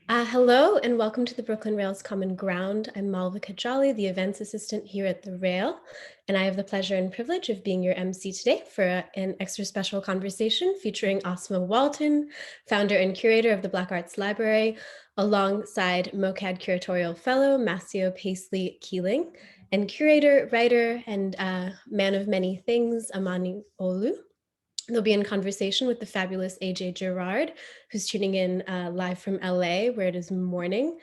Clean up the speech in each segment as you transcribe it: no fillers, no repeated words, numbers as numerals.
Hello and welcome to the Brooklyn Rail's Common Ground. I'm Malvika Jolly, the events assistant here at the Rail, and I have the pleasure and privilege of being your MC today for an extra special conversation featuring Asmaa Walton, founder and curator of the Black Arts Library, alongside MoCAD curatorial fellow Maceo Paisley Keeling, and curator, writer, and man of many things, Amani Olu. They'll be in conversation with the fabulous Gerard, who's tuning in live from LA, where it is morning.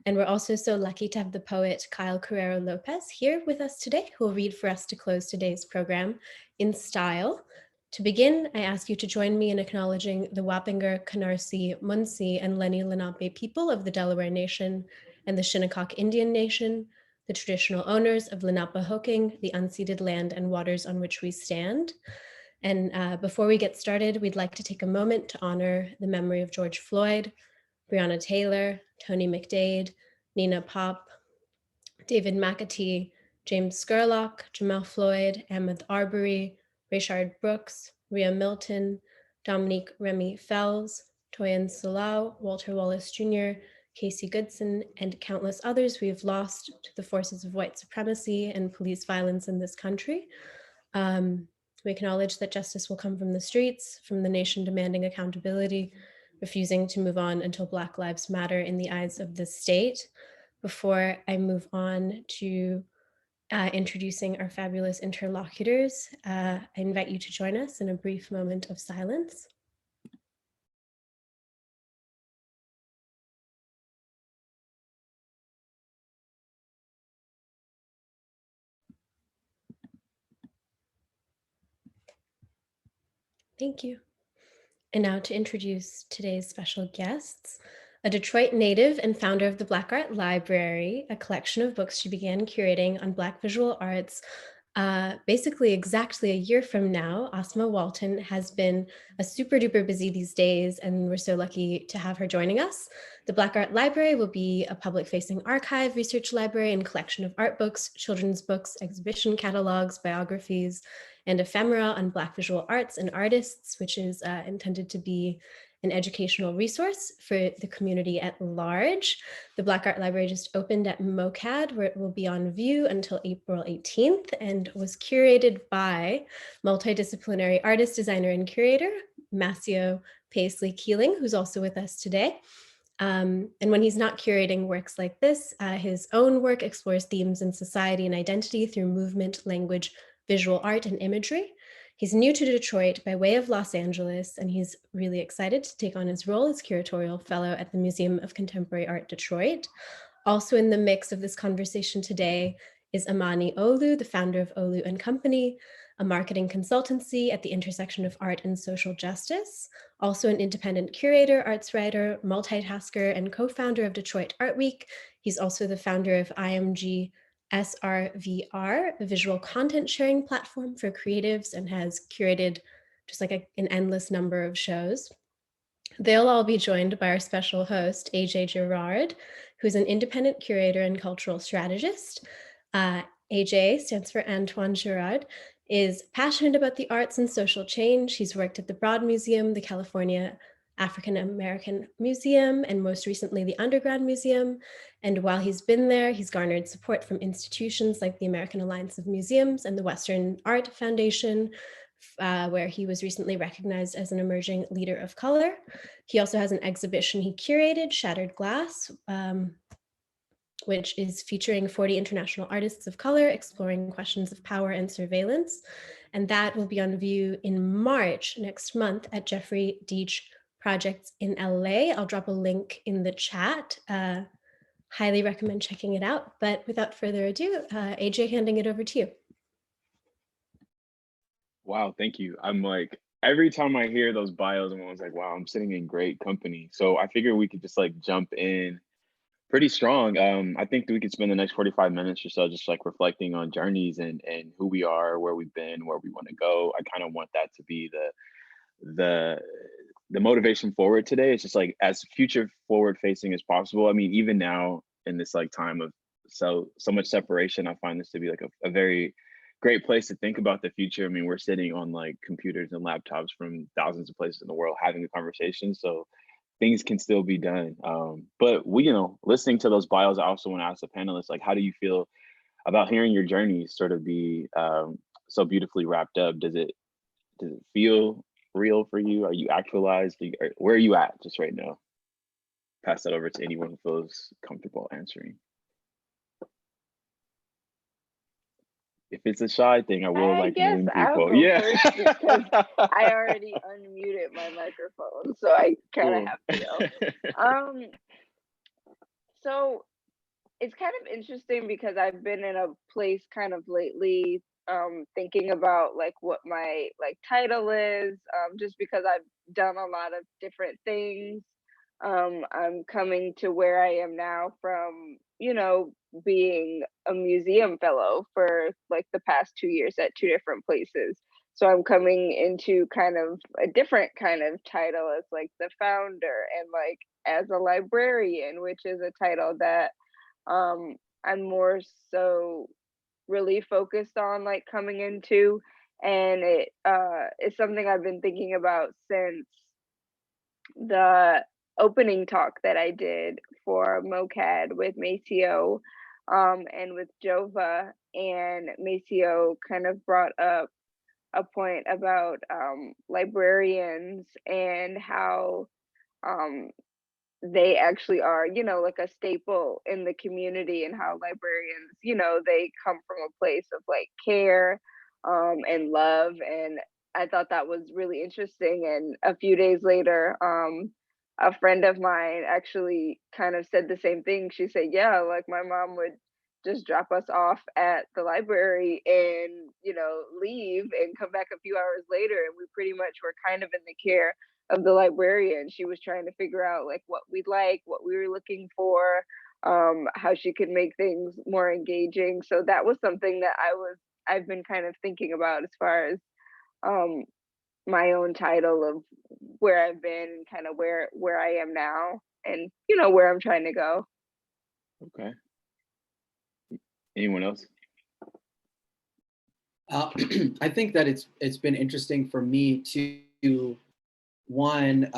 And we're also so lucky to have the poet Kyle Carrero Lopez here with us today, who will read for us to close today's program in style. To begin, I ask you to join me in acknowledging the Wappinger, Canarsie, Munsee, and Lenni Lenape people of the Delaware Nation and the Shinnecock Indian Nation, the traditional owners of Lenapehoking, the unceded land and waters on which we stand. And before we get started, we'd like to take a moment to honor the memory of George Floyd, Breonna Taylor, Tony McDade, Nina Pop, David McAtee, James Scurlock, Jamel Floyd, Ahmaud Arbery, Rayshard Brooks, Rhea Milton, Dominique Remy Fells, Toyin Salau, Walter Wallace Jr., Casey Goodson, and countless others we have lost to the forces of white supremacy and police violence in this country. We acknowledge that justice will come from the streets, from the nation demanding accountability, refusing to move on until Black Lives Matter in the eyes of the state. Before I move on to introducing our fabulous interlocutors, I invite you to join us in a brief moment of silence. Thank you. And now to introduce today's special guests, a Detroit native and founder of the Black Art Library, a collection of books she began curating on Black visual arts. Basically exactly a year from now, Asmaa Walton has been a super duper busy these days, and we're so lucky to have her joining us. The Black Art Library will be a public-facing archive, research library, and collection of art books, children's books, exhibition catalogs, biographies, and ephemera on Black visual arts and artists, which is intended to be an educational resource for the community at large. The Black Art Library just opened at MoCAD, where it will be on view until April 18th, and was curated by multidisciplinary artist, designer, and curator, Maceo Paisley Keeling, who's also with us today. And when he's not curating works like this, his own work explores themes in society and identity through movement, language, visual art, and imagery. He's new to Detroit by way of Los Angeles, and he's really excited to take on his role as curatorial fellow at the Museum of Contemporary Art Detroit. Also in the mix of this conversation today is Amani Olu, the founder of Olu and Company, a marketing consultancy at the intersection of art and social justice, also an independent curator, arts writer, multitasker, and co-founder of Detroit Art Week. He's also the founder of IMG SRVR, a visual content sharing platform for creatives, and has curated just like an endless number of shows. They'll all be joined by our special host, Gerard, who's an independent curator and cultural strategist. AJ stands for Antoine Girard, is passionate about the arts and social change. He's worked at the Broad Museum, the California African American Museum, and most recently the Underground Museum. And while he's been there, he's garnered support from institutions like the American Alliance of Museums and the Western Art Foundation, where he was recently recognized as an emerging leader of color. He also has an exhibition he curated, Shattered Glass, which is featuring 40 international artists of color exploring questions of power and surveillance. And that will be on view in March next month at Jeffrey Deitch Projects in LA. I'll drop a link in the chat. Highly recommend checking it out. But without further ado, AJ, handing it over to you. Wow, thank you. I'm like, every time I hear those bios, I'm always like, wow, I'm sitting in great company. So I figure we could just like jump in pretty strong. I think we could spend the next 45 minutes or so just like reflecting on journeys and who we are, where we've been, where we want to go. I kind of want that to be the motivation forward today. It's just like as future forward facing as possible. I mean, even now in this like time of so much separation, I find this to be like a very great place to think about the future. I mean, we're sitting on like computers and laptops from thousands of places in the world having a conversation. So things can still be done. But we, listening to those bios, I also want to ask the panelists, like, how do you feel about hearing your journeys sort of be so beautifully wrapped up? Does it feel real for you? Are you actualized? Where are you at just right now? Pass that over to anyone who feels comfortable answering. If it's a shy thing, I will name I'll people. go Yeah. first because I already unmuted my microphone, so I kind of have to go. So it's kind of interesting because I've been in a place kind of lately, thinking about like what my like title is, just because I've done a lot of different things. I'm coming to where I am now from, being a museum fellow for like the past 2 years at two different places. So I'm coming into kind of a different kind of title as like the founder and like as a librarian, which is a title that um I'm more so really focused on like coming into, and it is something I've been thinking about since the opening talk that I did for MoCAD with Maceo, and with Jova, and Maceo kind of brought up a point about librarians and how um, they actually are, like a staple in the community, and how librarians, they come from a place of like care and love. And I thought that was really interesting. And a few days later, a friend of mine actually kind of said the same thing. She said, yeah, like my mom would just drop us off at the library and, leave and come back a few hours later. And we pretty much were kind of in the care of the librarian. She was trying to figure out like what we'd like, what we were looking for, how she could make things more engaging. So that was something that I've been kind of thinking about as far as um, my own title of where I've been and kind of where I am now, and where I'm trying to go. Okay. Anyone else? I think that it's been interesting for me to one,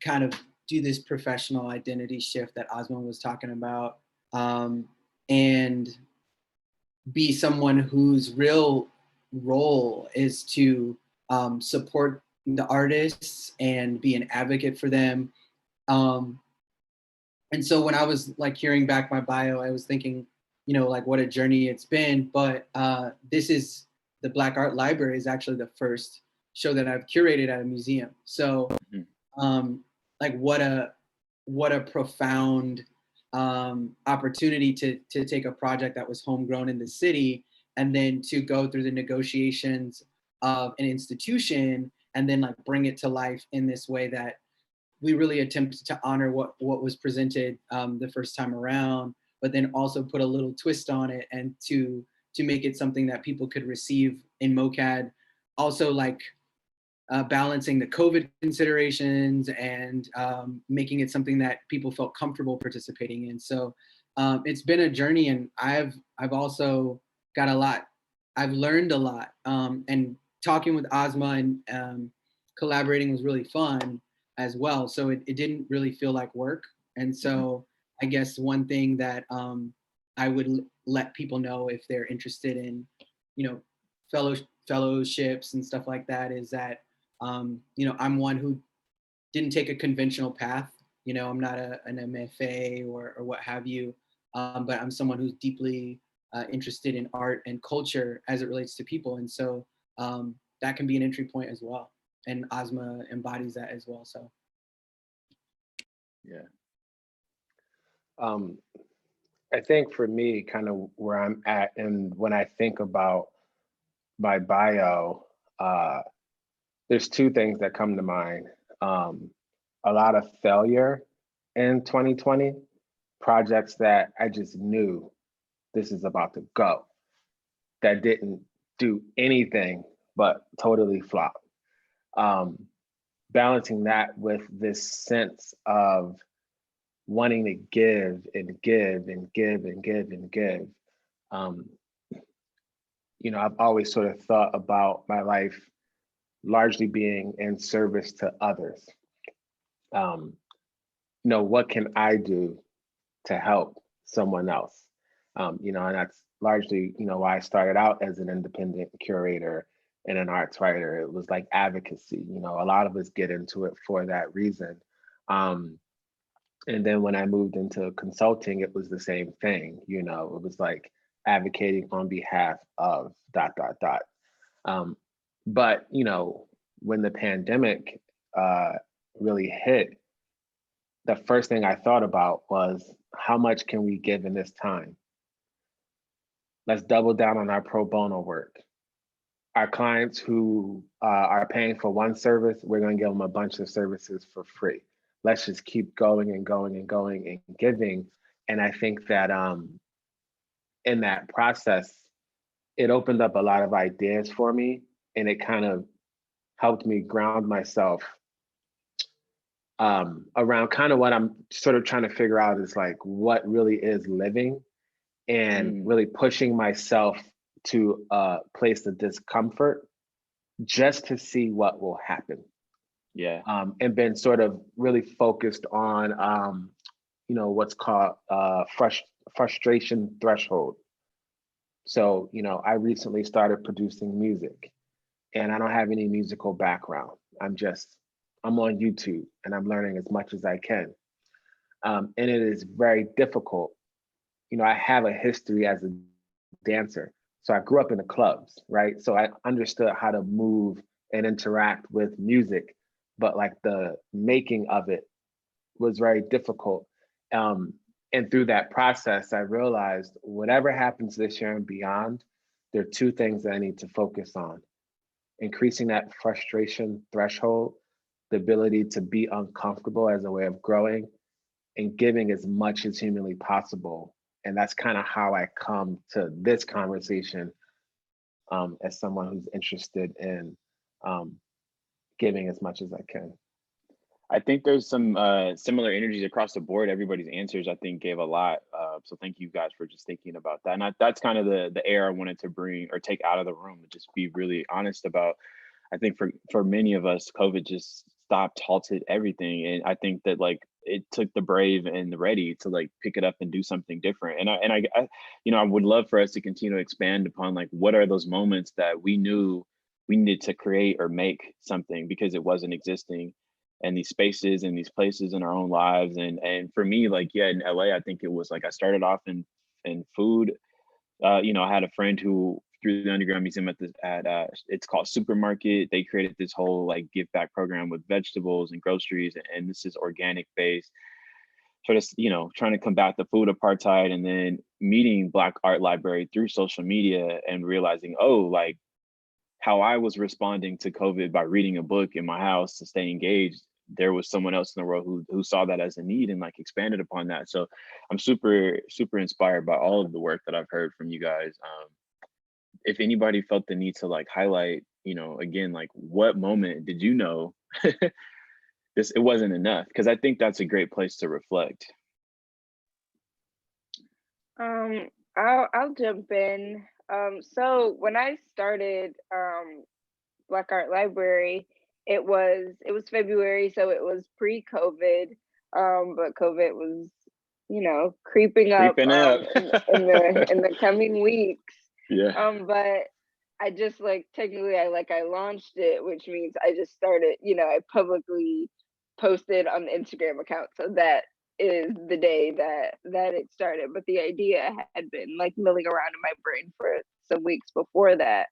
kind of do this professional identity shift that Asmaa was talking about, and be someone whose real role is to support the artists and be an advocate for them. And so when I was like hearing back my bio, I was thinking, like what a journey it's been. But this is the Black Art Library is actually the first show that I've curated at a museum. So like what a profound opportunity to take a project that was homegrown in the city and then to go through the negotiations of an institution and then like bring it to life in this way that we really attempted to honor what was presented the first time around, but then also put a little twist on it and to make it something that people could receive in MoCAD. Also like balancing the COVID considerations and making it something that people felt comfortable participating in. So it's been a journey, and I've also got a lot. I've learned a lot, and talking with Asmaa and collaborating was really fun as well. So it didn't really feel like work. And so I guess one thing that I would let people know if they're interested in, fellowships and stuff like that is that, I'm one who didn't take a conventional path. I'm not an MFA or what have you, but I'm someone who's deeply interested in art and culture as it relates to people. And so that can be an entry point as well. And Asmaa embodies that as well. So, yeah. I think for me, kind of where I'm at, and when I think about my bio, there's two things that come to mind. A lot of failure in 2020, projects that I just knew this is about to go, that didn't do anything but totally flop. Balancing that with this sense of wanting to give and give and give and give and give. I've always sort of thought about my life largely being in service to others. what can I do to help someone else? And that's largely, why I started out as an independent curator and an arts writer. It was like advocacy. A lot of us get into it for that reason. And then when I moved into consulting, it was the same thing. It was like advocating on behalf of ... But when the pandemic really hit, the first thing I thought about was, how much can we give in this time? Let's double down on our pro bono work. Our clients who are paying for one service, we're going to give them a bunch of services for free. Let's just keep going and going and going and giving. And I think that in that process, it opened up a lot of ideas for me, and it kind of helped me ground myself around kind of what I'm sort of trying to figure out is like what really is living, and really pushing myself to a place of discomfort just to see what will happen. Yeah. And been sort of really focused on, what's called frustration threshold. So, I recently started producing music, and I don't have any musical background. I'm on YouTube and I'm learning as much as I can. And it is very difficult. I have a history as a dancer. So I grew up in the clubs, right? So I understood how to move and interact with music, but like the making of it was very difficult. And through that process, I realized whatever happens this year and beyond, there are two things that I need to focus on: increasing that frustration threshold, the ability to be uncomfortable as a way of growing, and giving as much as humanly possible. And that's kind of how I come to this conversation as someone who's interested in giving as much as I can. I think there's some similar energies across the board. Everybody's answers, I think, gave a lot. So thank you guys for just thinking about that. And that's kind of the air I wanted to bring or take out of the room, and just be really honest about. I think for many of us, COVID just stopped, halted everything. And I think that like it took the brave and the ready to like pick it up and do something different. And I would love for us to continue to expand upon like what are those moments that we knew we needed to create or make something because it wasn't existing, and these spaces and these places in our own lives. And for me, like, yeah, in LA, I think it was like I started off in food. I had a friend who, through the Underground Museum it's called Supermarket, they created this whole like give back program with vegetables and groceries, and this is organic based, sort of, trying to combat the food apartheid. And then meeting Black Art Library through social media and realizing, oh, like how I was responding to COVID by reading a book in my house to stay engaged, there was someone else in the world who saw that as a need and like expanded upon that. So I'm super, super inspired by all of the work that I've heard from you guys. If anybody felt the need to like highlight, again, like what moment did you know it wasn't enough? Because I think that's a great place to reflect. I'll jump in. So when I started Black Art Library, it was February, so it was pre-COVID, but COVID was, creeping up, in the coming weeks. Yeah. But I just technically I launched it, which means I just started, I publicly posted on the Instagram account. So that is the day that it started. But the idea had been milling around in my brain for some weeks before that.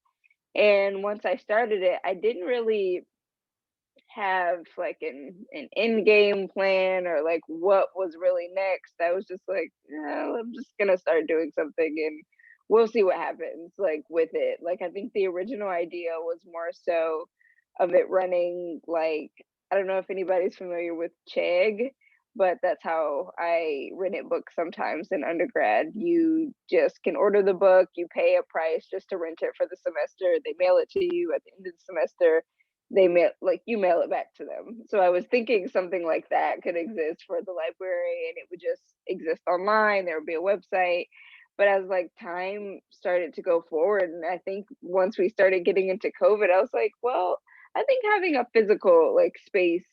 And once I started it, I didn't really have an end game plan or what was really next. I was just I'm just gonna start doing something and we'll see what happens with it. I think the original idea was more so of it running I don't know if anybody's familiar with Chegg, but that's how I rented books sometimes in undergrad. You just can order the book, you pay a price just to rent it for the semester, they mail it to you at the end of the semester, they mail you mail it back to them. So I was thinking something like that could exist for the library, and it would just exist online, there would be a website. But as time started to go forward, and I think once we started getting into COVID, I was well, I think having a physical space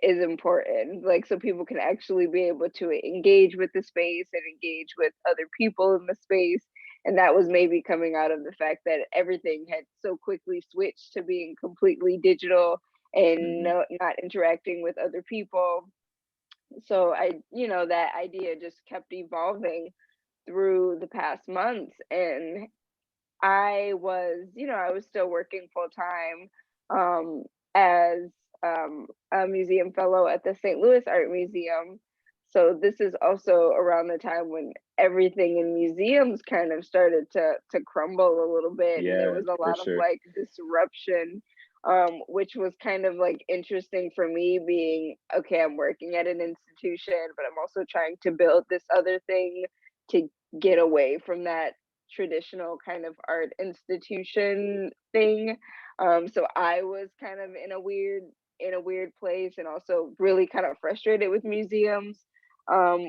is important, like so people can actually be able to engage with the space and engage with other people in the space. And that was maybe coming out of the fact that everything had so quickly switched to being completely digital and not interacting with other people. So that idea just kept evolving through the past months. And I was still working full time as a museum fellow at the St. Louis Art Museum. So this is also around the time when everything in museums kind of started to crumble a little bit, and there Yeah, was a for lot of sure. like disruption, which was kind of like interesting for me, being okay, I'm working at an institution, but I'm also trying to build this other thing to get away from that traditional kind of art institution thing. So I was kind of in a weird place, and also really kind of frustrated with museums,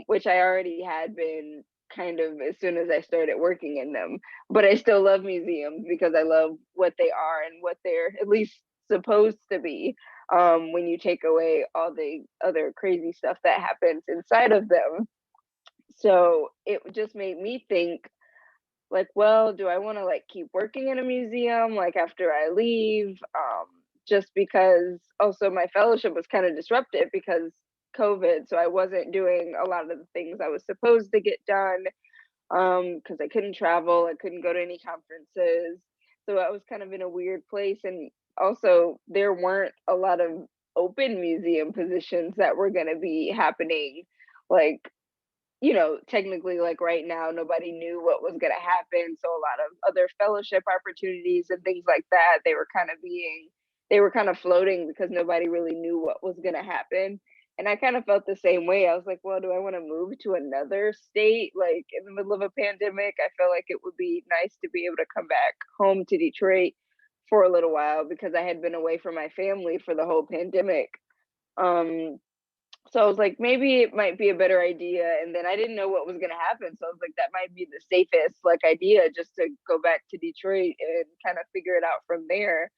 which I already had been kind of as soon as I started working in them. But I still love museums because I love what they are and what they're at least supposed to be. When you take away all the other crazy stuff that happens inside of them. So it just made me think, like, well, do I want to like keep working in a museum like after I leave? Just because also my fellowship was kind of disrupted because COVID, so I wasn't doing a lot of the things I was supposed to get done, because I couldn't travel, I couldn't go to any conferences. So I was kind of in a weird place, and also there weren't a lot of open museum positions that were going to be happening, like, technically, like right now, nobody knew what was going to happen. So a lot of other fellowship opportunities and things like that, they were kind of floating because nobody really knew what was going to happen. And I kind of felt the same way. I was like, well, do I want to move to another state, like in the middle of a pandemic? I felt like it would be nice to be able to come back home to Detroit for a little while because I had been away from my family for the whole pandemic. Um, so I was like, maybe it might be a better idea. And then I didn't know what was going to happen. So I was like, that might be the safest like idea, just to go back to Detroit and kind of figure it out from there.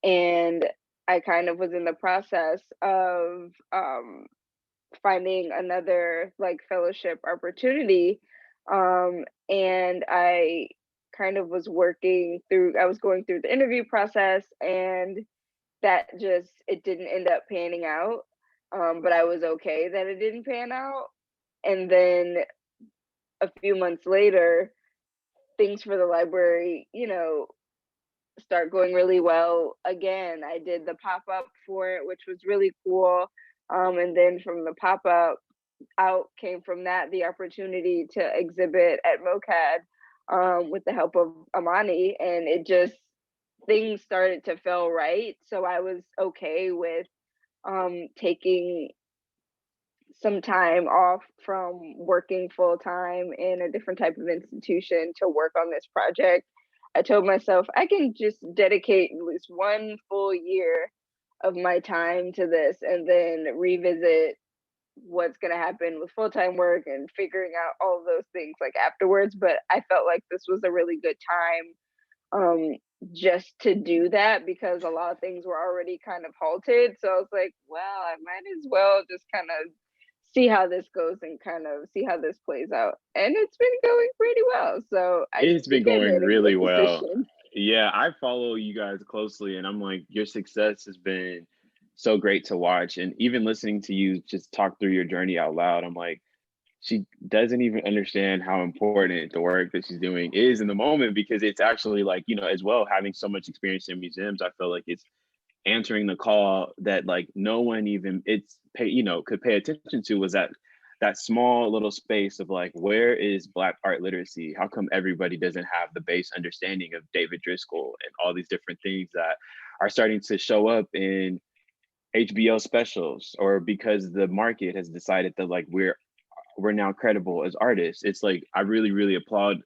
And I kind of was in the process of finding another like fellowship opportunity. And I kind of I was going through the interview process, and it didn't end up panning out. But I was okay that it didn't pan out. And then a few months later, things for the library, start going really well again. I did the pop up for it, which was really cool. And then from the pop up out came from that the opportunity to exhibit at MoCAD, with the help of Amani, and things started to feel right. So I was okay with taking some time off from working full time in a different type of institution to work on this project. I told myself I can just dedicate at least one full year of my time to this and then revisit what's going to happen with full-time work and figuring out all of those things like afterwards. But I felt like this was a really good time, just to do that, because a lot of things were already kind of halted. So I was like, well, I might as well just kind of see how this goes and kind of see how this plays out. And it's been going pretty well. So I It's been think I going made a really good well. decision. Yeah, I follow you guys closely, and I'm like, your success has been so great to watch. And even listening to you just talk through your journey out loud, I'm like, she doesn't even understand how important the work that she's doing is in the moment, because it's actually like, as well, having so much experience in museums, I feel like it's answering the call that like no one even could pay attention to, was that small little space of like, where is Black art literacy? How come everybody doesn't have the base understanding of David Driscoll and all these different things that are starting to show up in HBO specials, or because the market has decided that like we're now credible as artists. It's like, I really, really applaud,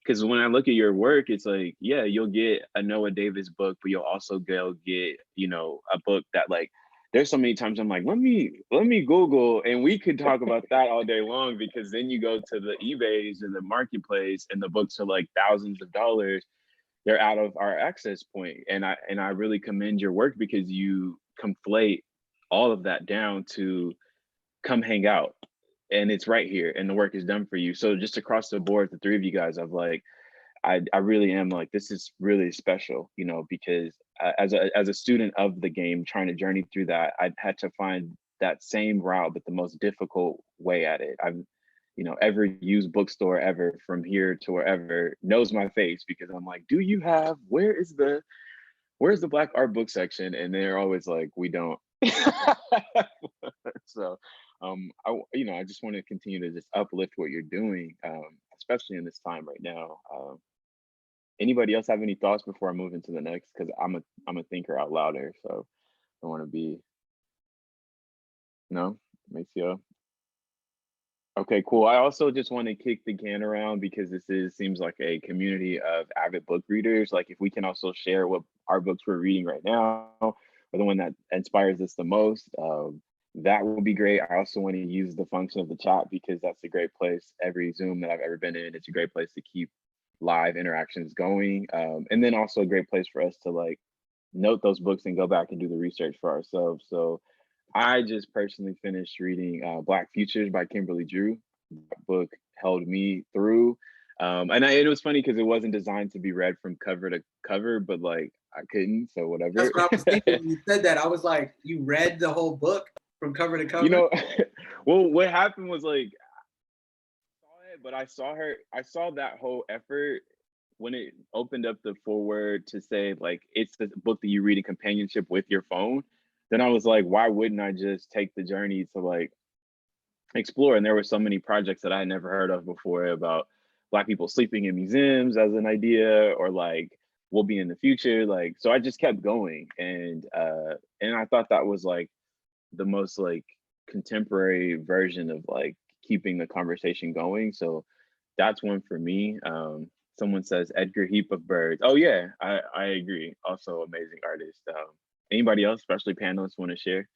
because when I look at your work, it's like, yeah, you'll get a Noah Davis book, but you'll also go get, a book that like, there's so many times I'm like, let me Google, and we could talk about that all day long, because then you go to the eBays and the marketplace and the books are like thousands of dollars. They're out of our access point. And I really commend your work, because you conflate all of that down to come hang out, and it's right here and the work is done for you. So just across the board, the three of you guys, I've like, I really am like, this is really special, you know, because as a student of the game, trying to journey through that, I had to find that same route, but the most difficult way at it. I've, you know, every used bookstore ever from here to wherever knows my face, because I'm like, do you have, where's the Black art book section? And they're always like, we don't. So you know, I just want to continue to just uplift what you're doing, especially in this time right now. Anybody else have any thoughts before I move into the next? Because I'm a thinker out louder, so I want to be. No, Maceo. Okay, cool. I also just want to kick the can around, because seems like a community of avid book readers. Like, if we can also share what our books we're reading right now, or the one that inspires us the most, that would be great. I also want to use the function of the chat, because that's a great place. Every Zoom that I've ever been in, it's a great place to keep live interactions going. And then also a great place for us to like note those books and go back and do the research for ourselves. So I just personally finished reading Black Futures by Kimberly Drew. That book held me through. And it was funny because it wasn't designed to be read from cover to cover, but like I couldn't, so whatever. That's what I was thinking when you said that. I was like, you read the whole book from cover to cover? You know, well, what happened was like, but I saw that whole effort when it opened up the foreword to say like, it's the book that you read in companionship with your phone. Then I was like, why wouldn't I just take the journey to like explore? And there were so many projects that I had never heard of before about Black people sleeping in museums as an idea, or like will be in the future. Like, so I just kept going. And I thought that was like the most like contemporary version of like keeping the conversation going. So that's one for me. Someone says Edgar Heap of Birds. Oh yeah, I agree. Also amazing artist. Anybody else, especially panelists, want to share?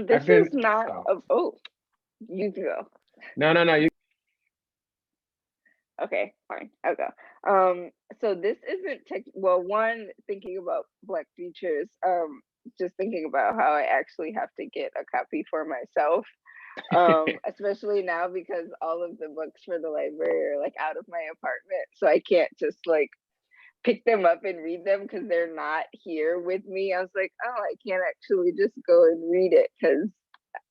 This is not you can go. No, you. Okay, fine, I'll go. So this isn't one, thinking about Black Futures, just thinking about how I actually have to get a copy for myself. Especially now because all of the books for the library are like out of my apartment, so I can't just like pick them up and read them because they're not here with me. I was like, oh, I can't actually just go and read it because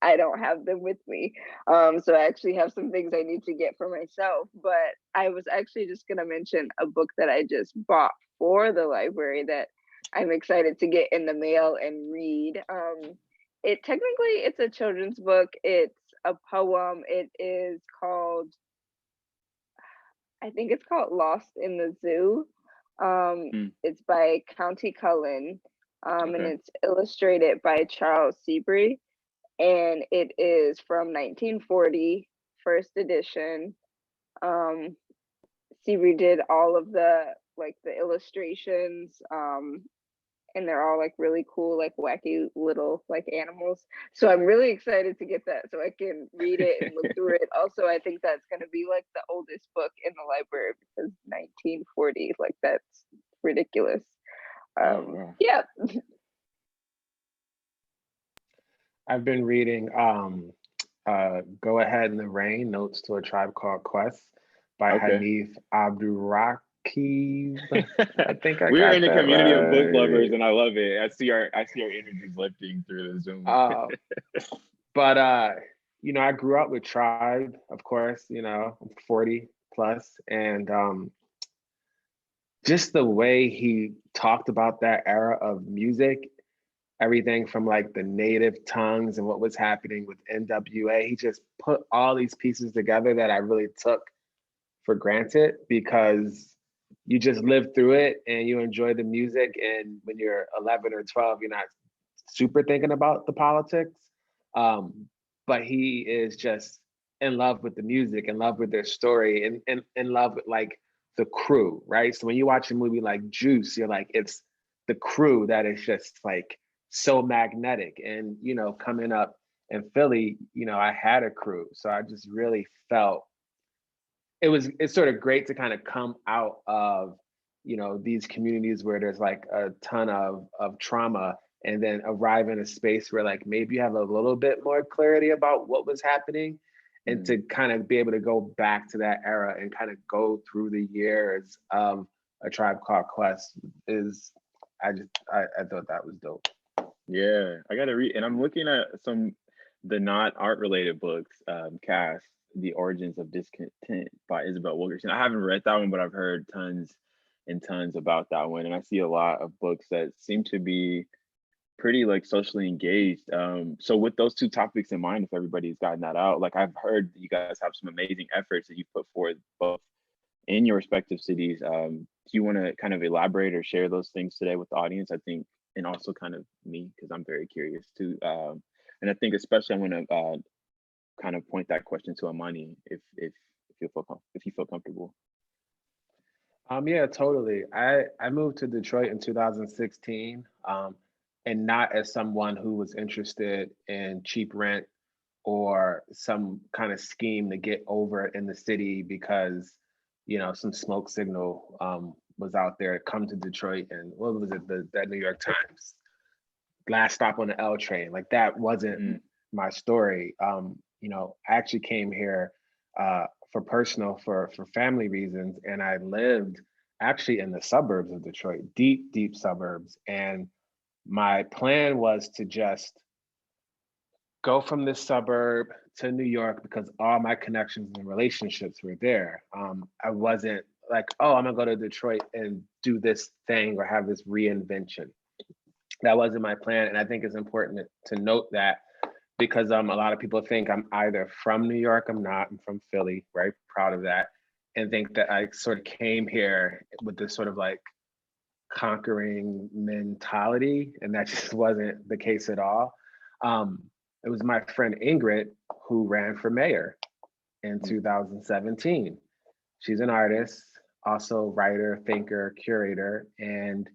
I don't have them with me. So I actually have some things I need to get for myself. But I was actually just gonna mention a book that I just bought for the library that I'm excited to get in the mail and read. It's a children's book. It's a poem. It is called, I think it's called Lost in the Zoo. It's by County Cullen, and it's illustrated by Charles Seabury, and it is from 1940, first edition. Seabury did all of the illustrations, and they're all like really cool, like wacky little like animals. So I'm really excited to get that so I can read it and look through it. Also, I think that's going to be like the oldest book in the library because 1940, like that's ridiculous. Yeah. I've been reading Go Ahead in the Rain, Notes to a Tribe Called Quest by Hanif Abdurraqib. I think we're in a community of book lovers, and I love it. I see our energies lifting through the Zoom. But you know, I grew up with Tribe, of course. You know, I'm 40 plus, and just the way he talked about that era of music, everything from like the native tongues and what was happening with NWA. He just put all these pieces together that I really took for granted because you just live through it and you enjoy the music. And when you're 11 or 12, you're not super thinking about the politics. But he is just in love with the music, in love with their story, and in love with like the crew, right? So when you watch a movie like Juice, you're like, it's the crew that is just like so magnetic. And, you know, coming up in Philly, you know, I had a crew. So I just really felt it's sort of great to kind of come out of you know, these communities where there's like a ton of trauma, and then arrive in a space where like maybe you have a little bit more clarity about what was happening, and to kind of be able to go back to that era and kind of go through the years of A Tribe Called Quest is, I thought that was dope. Yeah, I gotta read, and I'm looking at the not art related books, Cast, The Origins of Discontent by Isabel Wilkerson. I haven't read that one, but I've heard tons and tons about that one. And I see a lot of books that seem to be pretty like socially engaged. So with those two topics in mind, if everybody's gotten that out, like I've heard you guys have some amazing efforts that you put forth both in your respective cities. Do you want to kind of elaborate or share those things today with the audience? I think, and also kind of me, because I'm very curious too. And I think especially I'm going to kind of point that question to Amani if you feel comfortable. Yeah, totally. I moved to Detroit in 2016, and not as someone who was interested in cheap rent or some kind of scheme to get over in the city because, you know, some smoke signal was out there. Come to Detroit, and what was it? That New York Times last stop on the L train. Like that wasn't my story. You know, I actually came here for family reasons, and I lived actually in the suburbs of Detroit, deep suburbs. And my plan was to just go from this suburb to New York because all my connections and relationships were there. I wasn't like, oh, I'm gonna go to Detroit and do this thing or have this reinvention. That wasn't my plan. And I think it's important to note that because a lot of people think I'm either from New York. I'm not. I'm from Philly, very proud of that, and think that I sort of came here with this sort of like conquering mentality, and that just wasn't the case at all. It was my friend Ingrid who ran for mayor in 2017. She's an artist, also writer, thinker, curator, and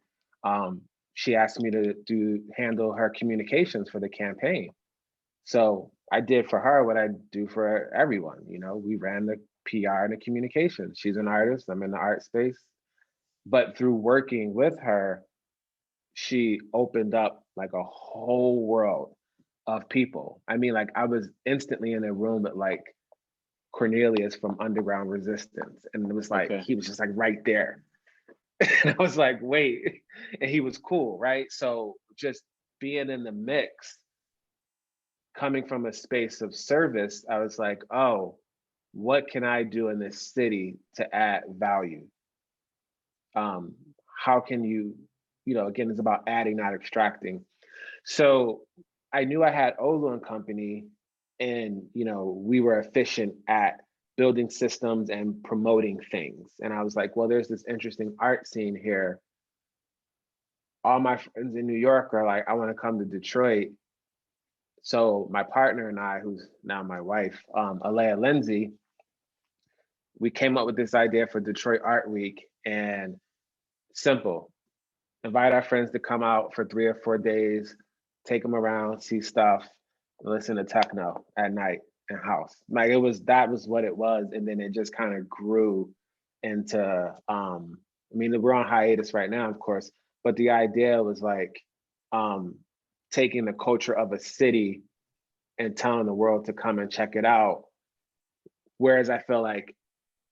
she asked me to handle her communications for the campaign. So I did for her what I do for everyone. You know, we ran the PR and the communications. She's an artist. I'm in the art space. But through working with her, she opened up like a whole world of people. I mean, like I was instantly in a room with like Cornelius from Underground Resistance. And it was like, he was just like right there. And I was like, wait, and he was cool, right? So just being in the mix, coming from a space of service, I was like, oh, what can I do in this city to add value? How can you know, again, it's about adding, not extracting. So I knew I had Olu and Company, and, you know, we were efficient at building systems and promoting things. And I was like, well, there's this interesting art scene here. All my friends in New York are like, I want to come to Detroit. So my partner and I, who's now my wife, Alea Lindsay, we came up with this idea for Detroit Art Week, and simple, invite our friends to come out for 3 or 4 days, take them around, see stuff, listen to techno at night and house. Like that was what it was. And then it just kind of grew into, I mean, we're on hiatus right now, of course, but the idea was like taking the culture of a city and telling the world to come and check it out. Whereas I feel like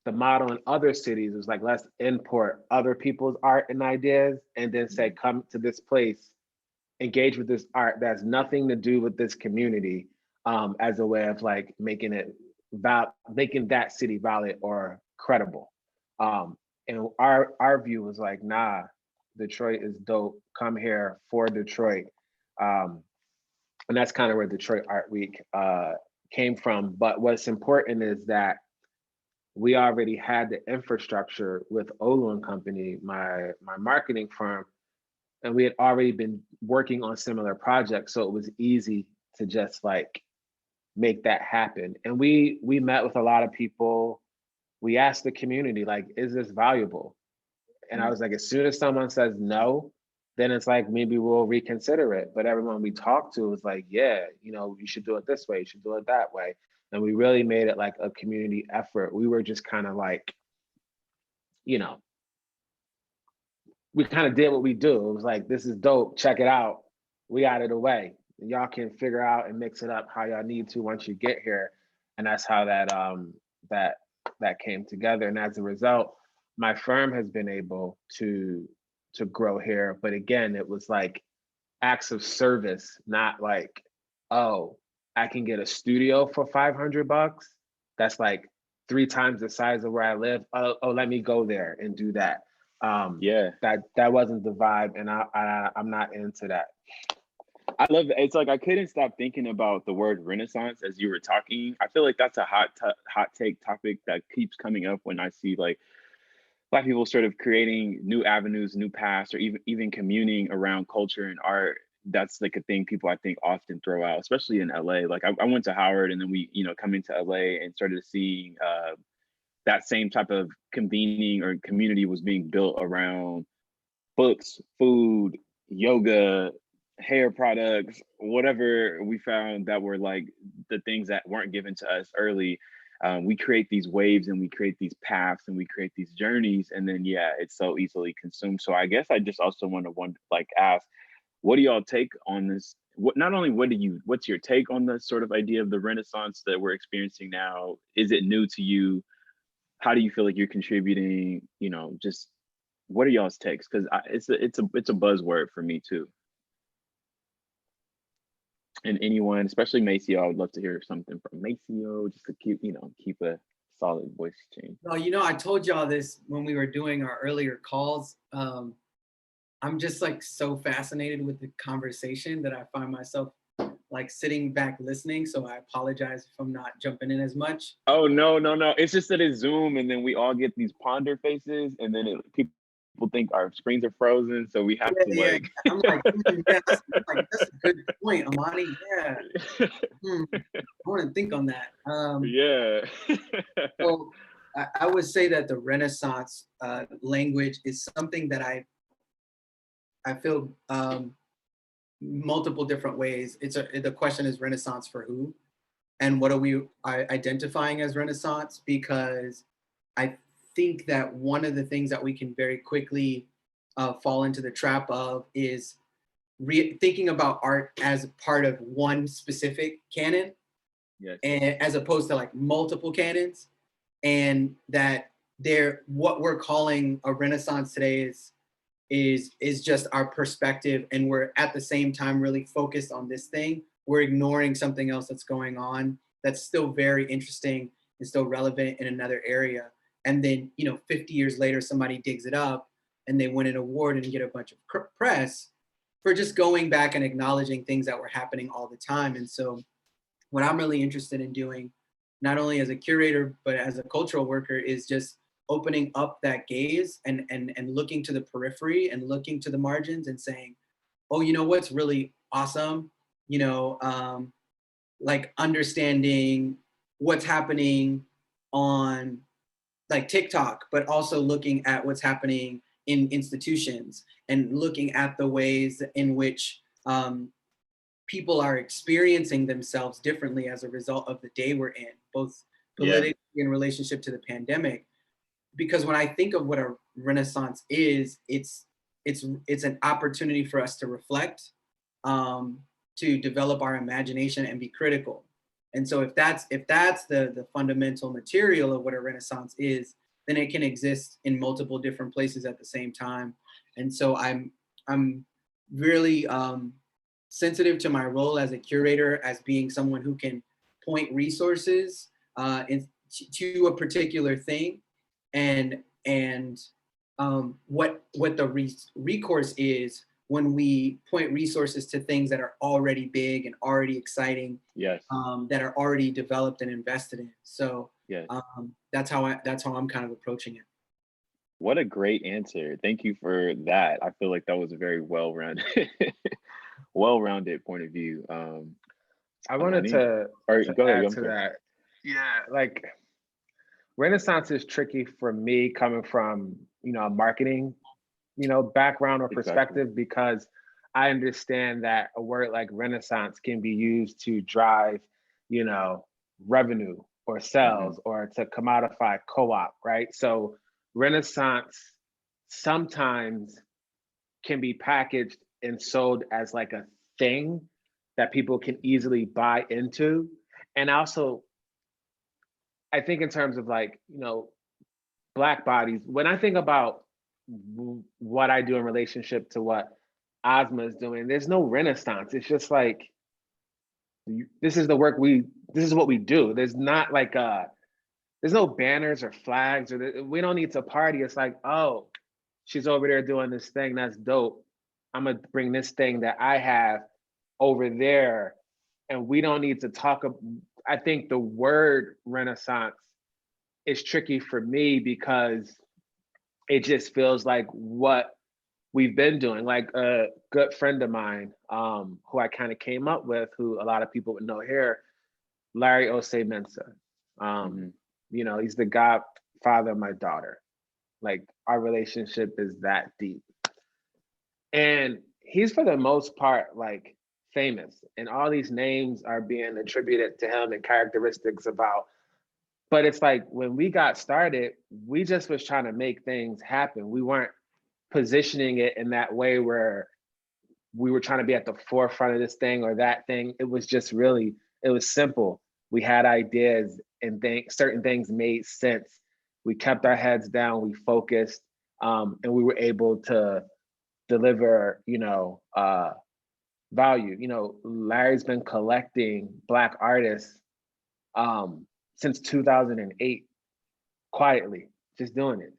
the model in other cities was like, let's import other people's art and ideas and then say, come to this place, engage with this art that has nothing to do with this community, as a way of like making that city valid or credible. And our view was like, nah, Detroit is dope. Come here for Detroit. And that's kind of where Detroit Art Week came from. But what's important is that we already had the infrastructure with Olu and Company, my marketing firm, and we had already been working on similar projects. So it was easy to just like make that happen. And we met with a lot of people. We asked the community, like, is this valuable? And I was like, as soon as someone says no, then it's like, maybe we'll reconsider it. But everyone we talked to was like, yeah, you know, you should do it this way, you should do it that way. And we really made it like a community effort. We were just kind of like, you know, we kind of did what we do. It was like, this is dope, check it out. We got it away. Y'all can figure out and mix it up how y'all need to once you get here. And that's how that came together. And as a result, my firm has been able to grow here. But again, it was like acts of service, not like, oh, I can get a studio for $500. That's like 3 times the size of where I live. Oh, let me go there and do that. Yeah, that wasn't the vibe, and I'm not into that. I love it. It's like I couldn't stop thinking about the word Renaissance as you were talking. I feel like that's a hot take topic that keeps coming up when I see like Black people sort of creating new avenues, new paths, or even communing around culture and art. That's like a thing people I think often throw out, especially in LA. Like I went to Howard, and then we come into LA and started seeing that same type of convening or community was being built around books, food, yoga, hair products, whatever we found that were like the things that weren't given to us early. We create these waves and we create these paths and we create these journeys, and then it's so easily consumed. So I guess I just also want to like ask, what do y'all take on this? Not only what's your take on the sort of idea of the Renaissance that we're experiencing now? Is it new to you? How do you feel like you're contributing? Just what are y'all's takes? Because it's a buzzword for me too. And anyone, especially Maceo, I would love to hear something from Maceo, just to keep a solid voice change. No, I told y'all this when we were doing our earlier calls. I'm just like so fascinated with the conversation that I find myself like sitting back listening. So I apologize if I'm not jumping in as much. Oh, no. It's just that it's Zoom, and then we all get these ponder faces, and then people think our screens are frozen, so we have to like. I'm like, that's a good point, Amani. Yeah, I want to think on that. So I would say that the Renaissance language is something that I feel multiple different ways. The question is Renaissance for who, and what are we identifying as Renaissance? Because I think that one of the things that we can very quickly fall into the trap of is thinking about art as part of one specific canon, and as opposed to like multiple canons, and that what we're calling a Renaissance today is just our perspective, and we're at the same time really focused on this thing. We're ignoring something else that's going on that's still very interesting and still relevant in another area. And then 50 years later, somebody digs it up and they win an award and get a bunch of press for just going back and acknowledging things that were happening all the time. And so what I'm really interested in doing, not only as a curator, but as a cultural worker, is just opening up that gaze and looking to the periphery and looking to the margins and saying, oh, what's really awesome, like understanding what's happening on like TikTok, but also looking at what's happening in institutions and looking at the ways in which people are experiencing themselves differently as a result of the day we're in, both politically in relationship to the pandemic. Because when I think of what a Renaissance is, it's an opportunity for us to reflect, to develop our imagination and be critical. And so if that's the fundamental material of what a Renaissance is, then it can exist in multiple different places at the same time. And so I'm really sensitive to my role as a curator, as being someone who can point resources to a particular thing, and what the recourse is when we point resources to things that are already big and already exciting, that are already developed and invested in. So that's how I'm kind of approaching it. What a great answer. Thank you for that. I feel like that was a very well-rounded point of view. I wanted to add to that. Yeah, like Renaissance is tricky for me coming from, a marketing, background or perspective, because I understand that a word like Renaissance can be used to drive, revenue or sales, or to commodify co-op, right? So Renaissance sometimes can be packaged and sold as like a thing that people can easily buy into. And also, I think in terms of like, you know, Black bodies, when I think about what I do in relationship to what Asmaa is doing, there's no renaissance. It's just like, this is the work this is what we do. There's not like there's no banners or flags, or we don't need to party. It's like, oh, she's over there doing this thing, that's dope. I'm gonna bring this thing that I have over there, and we don't need to talk. I think the word renaissance is tricky for me because it just feels like what we've been doing. Like a good friend of mine, who I kind of came up with, who a lot of people would know here, Larry Osei Mensah. You know, he's the godfather of my daughter. Like our relationship is that deep. And he's for the most part like famous, and all these names are being attributed to him and characteristics about. But it's like when we got started, we just was trying to make things happen. We weren't positioning it in that way where we were trying to be at the forefront of this thing or that thing. It was just really, it was simple. We had ideas and certain things made sense. We kept our heads down, we focused, and we were able to deliver, you know, value. You know, Larry's been collecting Black artists since 2008, quietly, just doing it.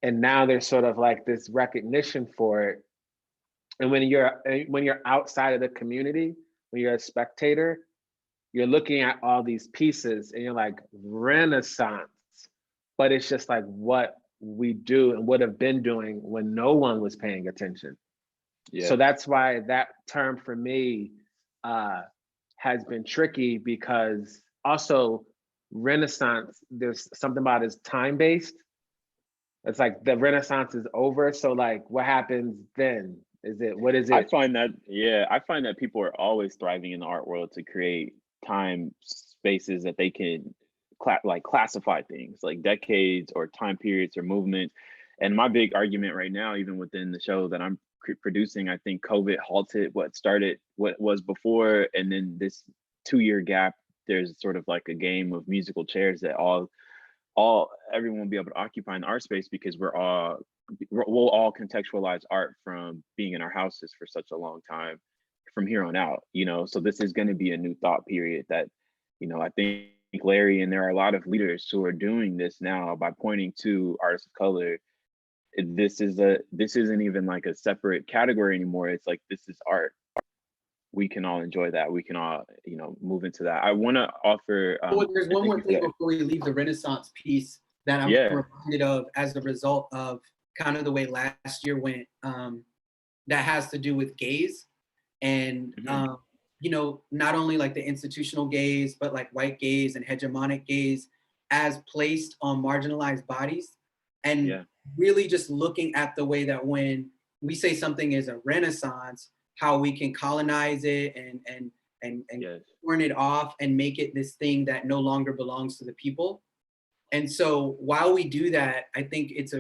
And now there's sort of like this recognition for it. And when you're outside of the community, when you're a spectator, you're looking at all these pieces and you're like, Renaissance. But it's just like what we do and would have been doing when no one was paying attention. Yeah. So that's why that term for me has been tricky, because also Renaissance, there's something about it's time-based. It's like the Renaissance is over. So like what happens then? What is it? I find that people are always thriving in the art world to create time spaces that they can classify things like decades or time periods or movements. And my big argument right now, even within the show that I'm producing, I think COVID halted what was before, and then this 2-year gap, there's sort of like a game of musical chairs that everyone will be able to occupy in the art space, because we'll all contextualize art from being in our houses for such a long time from here on out, you know. So this is going to be a new thought period that, you know, I think Larry, and there are a lot of leaders who are doing this now by pointing to artists of color. This isn't even like a separate category anymore. It's like, this is art. We can all enjoy that. We can all, you know, move into that. I want to offer. There's one more thing before we leave the Renaissance piece that I'm reminded of as a result of kind of the way last year went. That has to do with gaze, and you know, not only like the institutional gaze, but like white gaze and hegemonic gaze as placed on marginalized bodies, and really just looking at the way that when we say something is a Renaissance, how we can colonize it and turn it off and make it this thing that no longer belongs to the people. And so while we do that, I think it's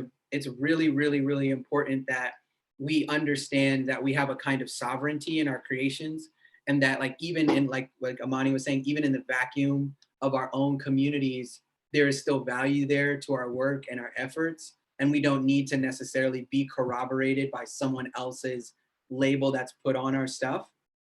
really, really, really important that we understand that we have a kind of sovereignty in our creations, and that like even in like Amani was saying, even in the vacuum of our own communities, there is still value there to our work and our efforts. And we don't need to necessarily be corroborated by someone else's label that's put on our stuff.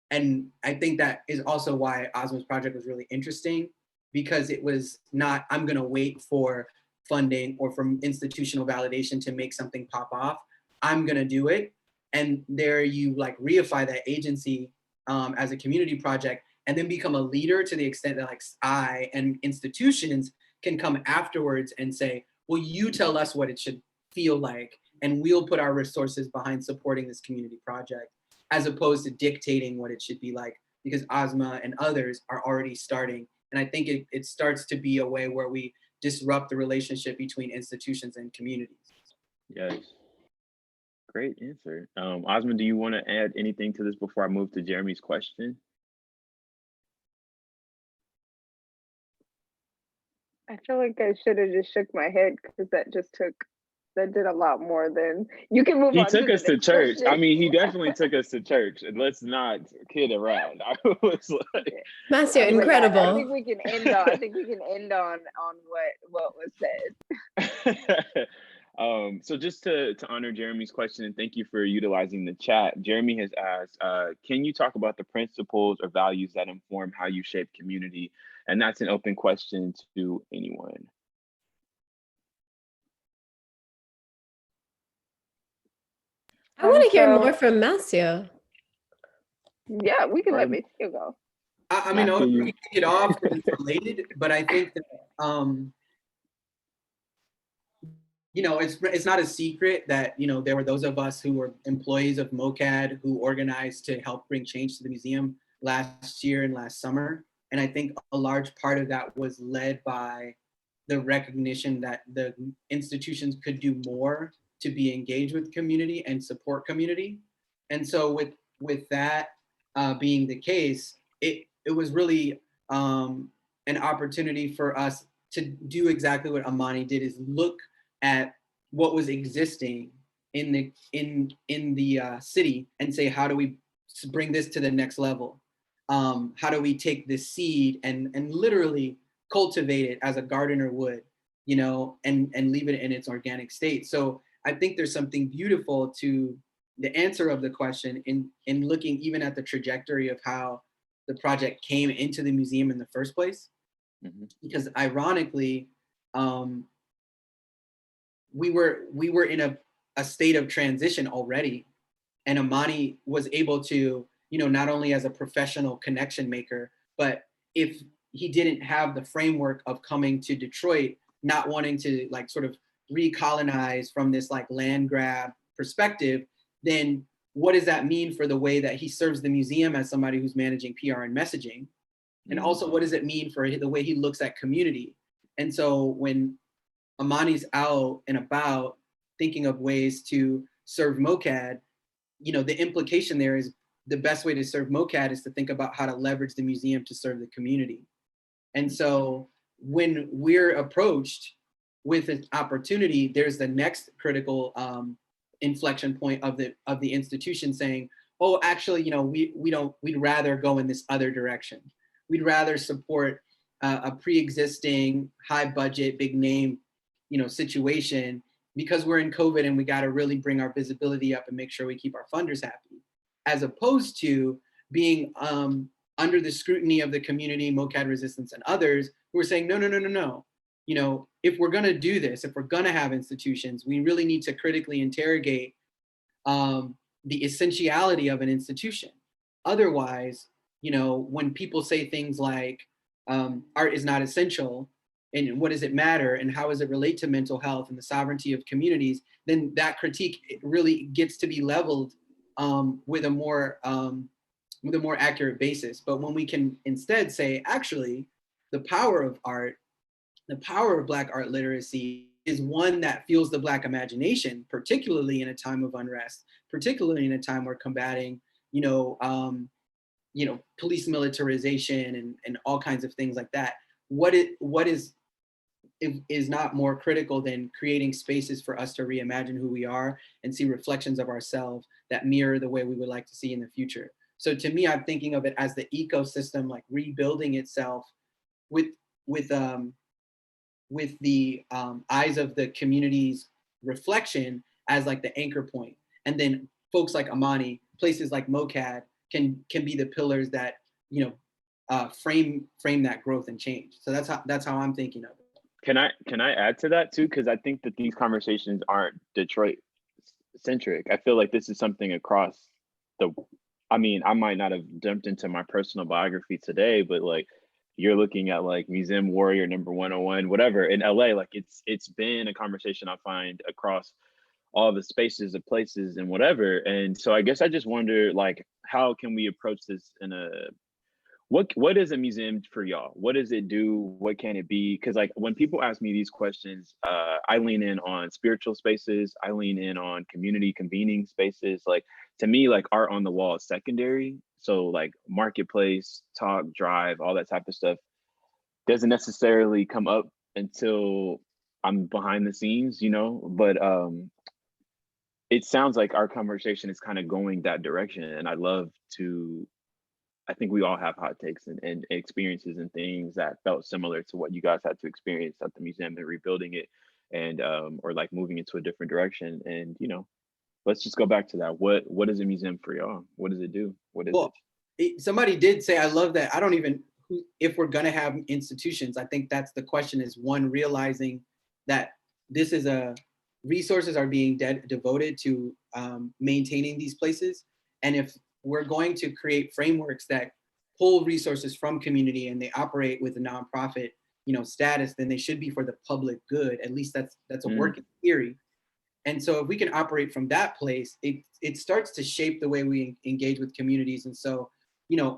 And I think that is also why Asmaa's project was really interesting, because it was not, I'm gonna wait for funding or from institutional validation to make something pop off. I'm gonna do it. And there you like reify that agency as a community project, and then become a leader to the extent that like I and institutions can come afterwards and say, well, you tell us what it should feel like, and we'll put our resources behind supporting this community project, as opposed to dictating what it should be like, because Asmaa and others are already starting. And I think it starts to be a way where we disrupt the relationship between institutions and communities. Yes. Great answer. Asmaa, do you want to add anything to this before I move to Jeremy's question? I feel like I should have just shook my head, because that just took that did a lot more than you can move He on to took the us to next church. I question. mean, he definitely took us to church. And let's not kid around. I was like, Masio, I was like, I think incredible. we can end on. I think we can end on what was said. So just to honor Jeremy's question, and thank you for utilizing the chat. Jeremy has asked, can you talk about the principles or values that inform how you shape community? And that's an open question to anyone. I want to hear So, more from Masio. yeah, we can let Right. Maceo go. I mean, I'll Matthew. kick it off because it's related, but I think that, you know, it's not a secret that, you know, there were those of us who were employees of MOCAD who organized to help bring change to the museum last year and last summer. And I think a large part of that was led by the recognition that the institutions could do more to be engaged with community and support community. And so with that being the case, it was really an opportunity for us to do exactly what Amani did, is look at what was existing in the city and say, how do we bring this to the next level? How do we take this seed and literally cultivate it as a gardener would, you know, and leave it in its organic state? So I think there's something beautiful to the answer of the question in looking even at the trajectory of how the project came into the museum in the first place. Mm-hmm. Because ironically, we were in a state of transition already, and Amani was able to, you know, not only as a professional connection maker, but if he didn't have the framework of coming to Detroit, not wanting to like sort of recolonize from this like land grab perspective, then what does that mean for the way that he serves the museum as somebody who's managing PR and messaging? And also, what does it mean for the way he looks at community? And so when Amani's out and about thinking of ways to serve MOCAD, you know, the implication there is the best way to serve MOCAD is to think about how to leverage the museum to serve the community. And so when we're approached with an opportunity, there's the next critical inflection point of the institution saying, oh, actually, you know, we'd rather go in this other direction. We'd rather support a pre-existing high budget, big name, you know, situation because we're in COVID and we got to really bring our visibility up and make sure we keep our funders happy, as opposed to being under the scrutiny of the community, MOCAD Resistance and others who are saying, no. You know, if we're going to do this, if we're going to have institutions, we really need to critically interrogate the essentiality of an institution. Otherwise, you know, when people say things like art is not essential, and what does it matter, and how does it relate to mental health and the sovereignty of communities, then that critique really gets to be leveled with a more accurate basis. But when we can instead say, actually, the power of art, the power of Black art literacy is one that fuels the Black imagination, particularly in a time of unrest, particularly in a time we're combating, police militarization and all kinds of things like that. What is not more critical than creating spaces for us to reimagine who we are and see reflections of ourselves that mirror the way we would like to see in the future. So to me, I'm thinking of it as the ecosystem, like rebuilding itself with the eyes of the community's reflection as like the anchor point. And then folks like Amani, places like MOCAD can be the pillars that, you know, frame that growth and change. So that's how I'm thinking of it. Can I add to that too? Because I think that these conversations aren't Detroit centric. I feel like this is something across I might not have jumped into my personal biography today, but like you're looking at like Museum Warrior number 101, whatever in LA, like it's been a conversation I find across all the spaces, the places and whatever. And so I guess I just wonder, like, how can we approach this in a what is a museum for y'all? What does it do? What can it be? Because like when people ask me these questions, I lean in on spiritual spaces. I lean in on community convening spaces. Like to me, like art on the wall is secondary. So like marketplace, talk, drive, all that type of stuff doesn't necessarily come up until I'm behind the scenes, but it sounds like our conversation is kind of going that direction. And I think we all have hot takes and experiences and things that felt similar to what you guys had to experience at the museum and rebuilding it and or like moving into a different direction. And let's just go back to that. What is a museum for y'all? What does it do? What is it? Somebody did say, I love that. I don't even, if we're gonna have institutions, I think that's the question, is one, realizing that this is resources are being devoted to maintaining these places. And if we're going to create frameworks that pull resources from community and they operate with a nonprofit, status, then they should be for the public good. At least that's a working theory. And so if we can operate from that place, it starts to shape the way we engage with communities. And so,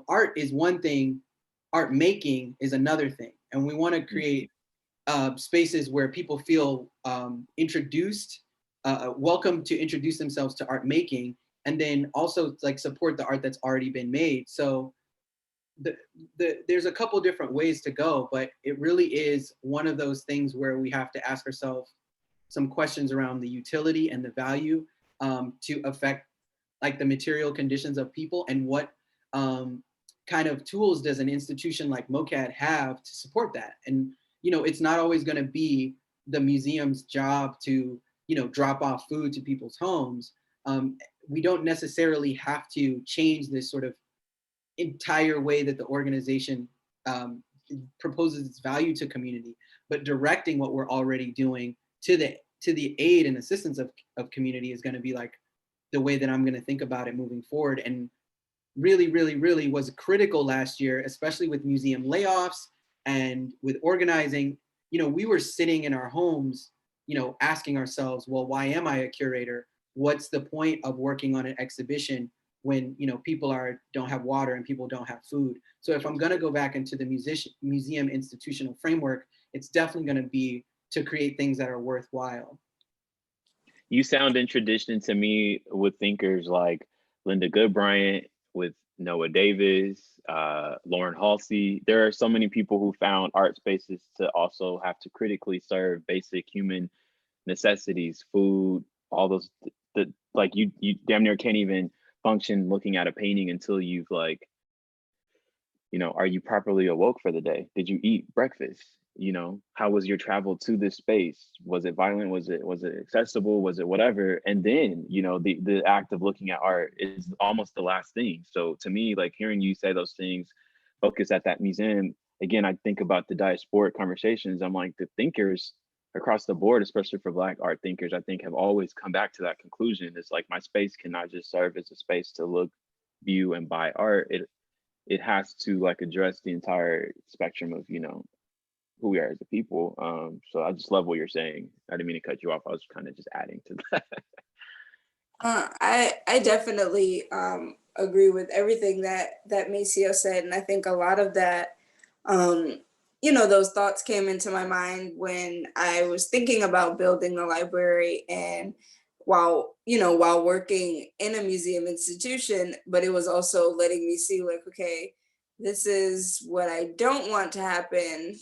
art is one thing, art making is another thing. And we want to create spaces where people feel introduced, welcome to introduce themselves to art making, and then also like support the art that's already been made. So there's a couple different ways to go, but it really is one of those things where we have to ask ourselves some questions around the utility and the value to affect like the material conditions of people, and what kind of tools does an institution like MOCAD have to support that. And it's not always going to be the museum's job to drop off food to people's homes. We don't necessarily have to change this sort of entire way that the organization proposes its value to community, but directing what we're already doing to the aid and assistance of community is going to be like the way that I'm going to think about it moving forward. And really, really, really was critical last year, especially with museum layoffs and with organizing. We were sitting in our homes, asking ourselves, well, why am I a curator? What's the point of working on an exhibition when people don't have water and people don't have food? So if I'm going to go back into the museum institutional framework, it's definitely going to be to create things that are worthwhile. You sound in tradition to me with thinkers like Linda Goodbryant, with Noah Davis, Lauren Halsey. There are so many people who found art spaces to also have to critically serve basic human necessities, food, all those, like you damn near can't even function looking at a painting until you've like, are you properly awoke for the day? Did you eat breakfast? How was your travel to this space? Was it violent? Was it accessible? Was it whatever? And then, the act of looking at art is almost the last thing. So to me, like hearing you say those things, focus at that museum, again, I think about the diasporic conversations. I'm like, the thinkers across the board, especially for Black art thinkers, I think have always come back to that conclusion. It's like, my space cannot just serve as a space to look, view, and buy art. It has to like address the entire spectrum of, who we are as a people. So I just love what you're saying. I didn't mean to cut you off. I was kind of just adding to that. I definitely agree with everything that Maceo said, and I think a lot of that, those thoughts came into my mind when I was thinking about building the library, and while working in a museum institution, but it was also letting me see like, okay, this is what I don't want to happen,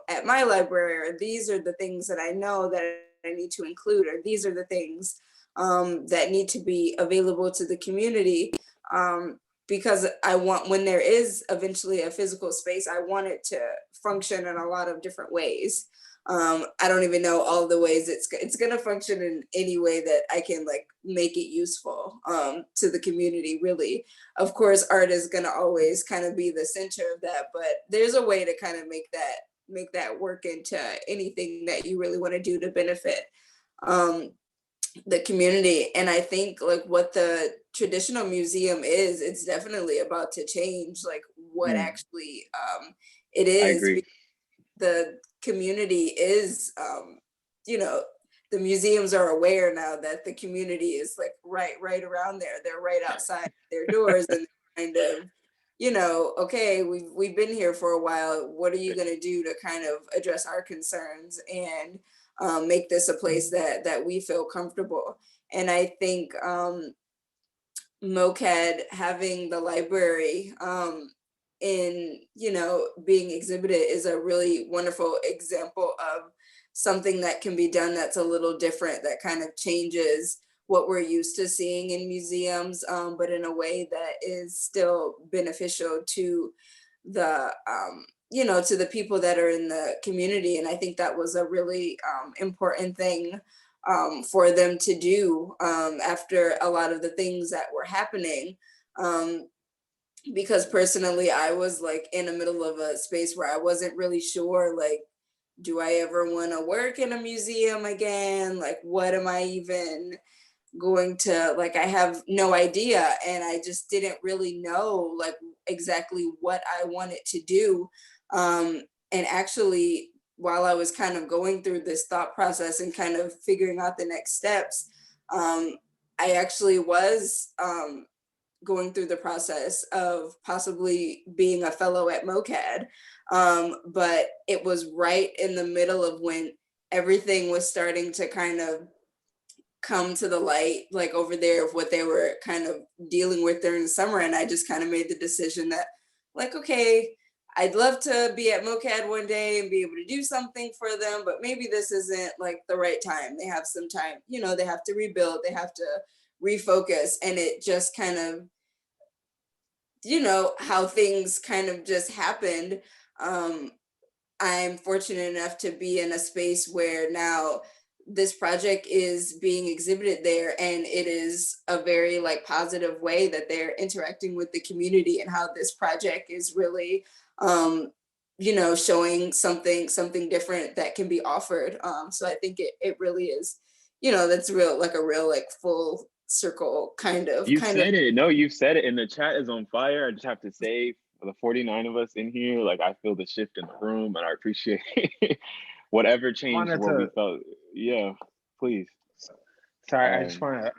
at my library, or these are the things that I know that I need to include, or these are the things that need to be available to the community. Because I want, when there is eventually a physical space, I want it to function in a lot of different ways. I don't even know all the ways it's gonna function in any way that I can like make it useful to the community, really. Of course, art is gonna always kind of be the center of that, but there's a way to kind of make that work into anything that you really want to do to benefit the community. And I think like what the traditional museum is, it's definitely about to change like what actually it is. I agree. The community is, the museums are aware now that the community is like right around there. They're right outside their doors, and kind of, okay, we've been here for a while. What are you going to do to kind of address our concerns and make this a place that we feel comfortable? And I think MOCAD having the library in being exhibited is a really wonderful example of something that can be done that's a little different, that kind of changes what we're used to seeing in museums, but in a way that is still beneficial to the to the people that are in the community. And I think that was a really important thing for them to do after a lot of the things that were happening. Because personally, I was like in the middle of a space where I wasn't really sure, like, do I ever want to work in a museum again? Like, what am I even going to, like, I have no idea. And I just didn't really know like exactly what I wanted to do. And actually, while I was kind of going through this thought process and kind of figuring out the next steps, I actually was going through the process of possibly being a fellow at MOCAD. But it was right in the middle of when everything was starting to kind of come to the light, like over there, of what they were kind of dealing with during the summer. And I just kind of made the decision that, like, okay, I'd love to be at MOCAD one day and be able to do something for them, but maybe this isn't like the right time. They have some time, they have to rebuild, they have to refocus. And it just kind of, how things kind of just happened. I'm fortunate enough to be in a space where now this project is being exhibited there, and it is a very like positive way that they're interacting with the community, and how this project is really showing something different that can be offered. So I think it really is, that's real, like a real like full circle kind of. You said it. No, you said it, and the chat is on fire. I just have to say, for the 49 of us in here, like, I feel the shift in the room, and I appreciate whatever changed what we felt. Yeah, please. Sorry, I just want to,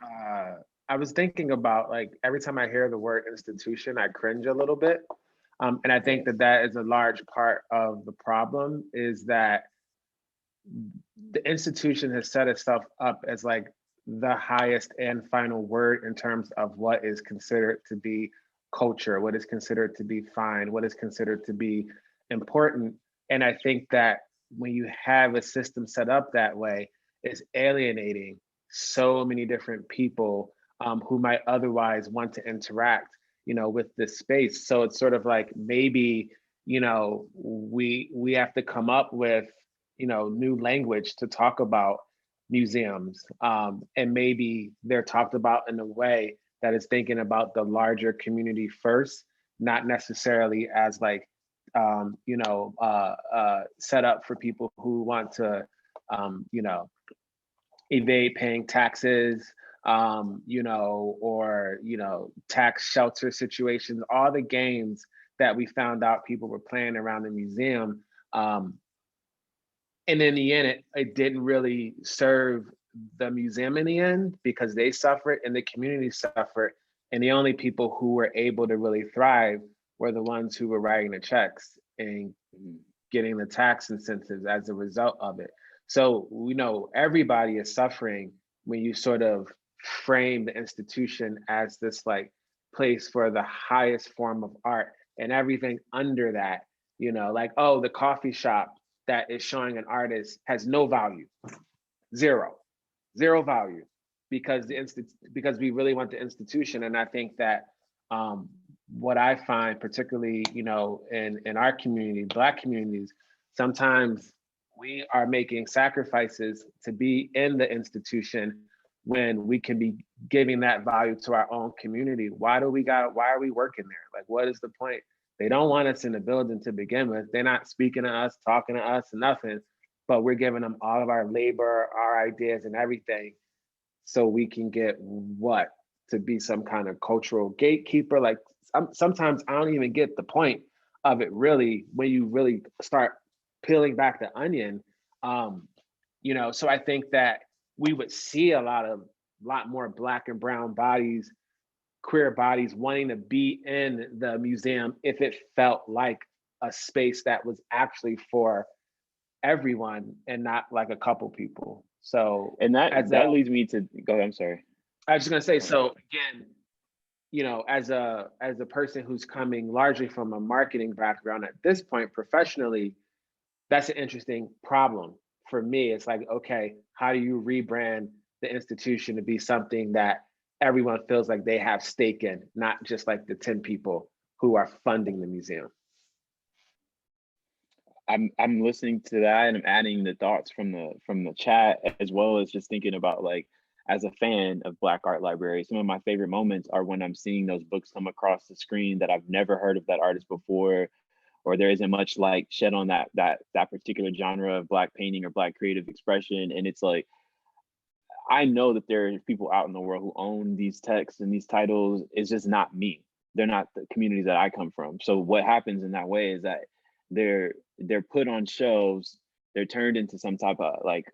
I was thinking about, like, every time I hear the word institution, I cringe a little bit. And I think that is a large part of the problem, is that the institution has set itself up as like the highest and final word in terms of what is considered to be culture, what is considered to be fine, what is considered to be important. And I think that when you have a system set up that way, it's alienating so many different people who might otherwise want to interact, with this space. So it's sort of like, maybe, we have to come up with, new language to talk about museums. And maybe they're talked about in a way that is thinking about the larger community first, not necessarily as like, set up for people who want to, evade paying taxes, or, tax shelter situations, all the games that we found out people were playing around the museum. And in the end, it didn't really serve the museum in the end, because they suffered and the community suffered. And the only people who were able to really thrive were the ones who were writing the checks and getting the tax incentives as a result of it. So, everybody is suffering when you sort of frame the institution as this like place for the highest form of art, and everything under that, like, oh, the coffee shop that is showing an artist has no value, zero value, because because we really want the institution. And I think that what I find, particularly, in our community, Black communities, sometimes we are making sacrifices to be in the institution when we can be giving that value to our own community. Why are we working there? Like, what is the point? They don't want us in the building to begin with. They're not speaking to us, talking to us, nothing, but we're giving them all of our labor, our ideas and everything, so we can get what? To be some kind of cultural gatekeeper. Like, sometimes I don't even get the point of it, really, when you really start peeling back the onion. So I think that we would see a lot more Black and brown bodies, queer bodies, wanting to be in the museum if it felt like a space that was actually for everyone and not like a couple people. So, and that leads me to go ahead. I'm sorry. I was just gonna say, so again, as a person who's coming largely from a marketing background at this point professionally, that's an interesting problem for me, it's like, okay, how do you rebrand the institution to be something that everyone feels like they have stake in, not just like the 10 people who are funding the museum? I'm listening to that and I'm adding the thoughts from the chat, as well as just thinking about, like, as a fan of Black Art Library, some of my favorite moments are when I'm seeing those books come across the screen that I've never heard of that artist before, or there isn't much light shed on that particular genre of Black painting or Black creative expression. And it's like, I know that there are people out in the world who own these texts and these titles. It's just not me. They're not the community that I come from. So what happens in that way is that they're put on shelves, they're turned into some type of, like,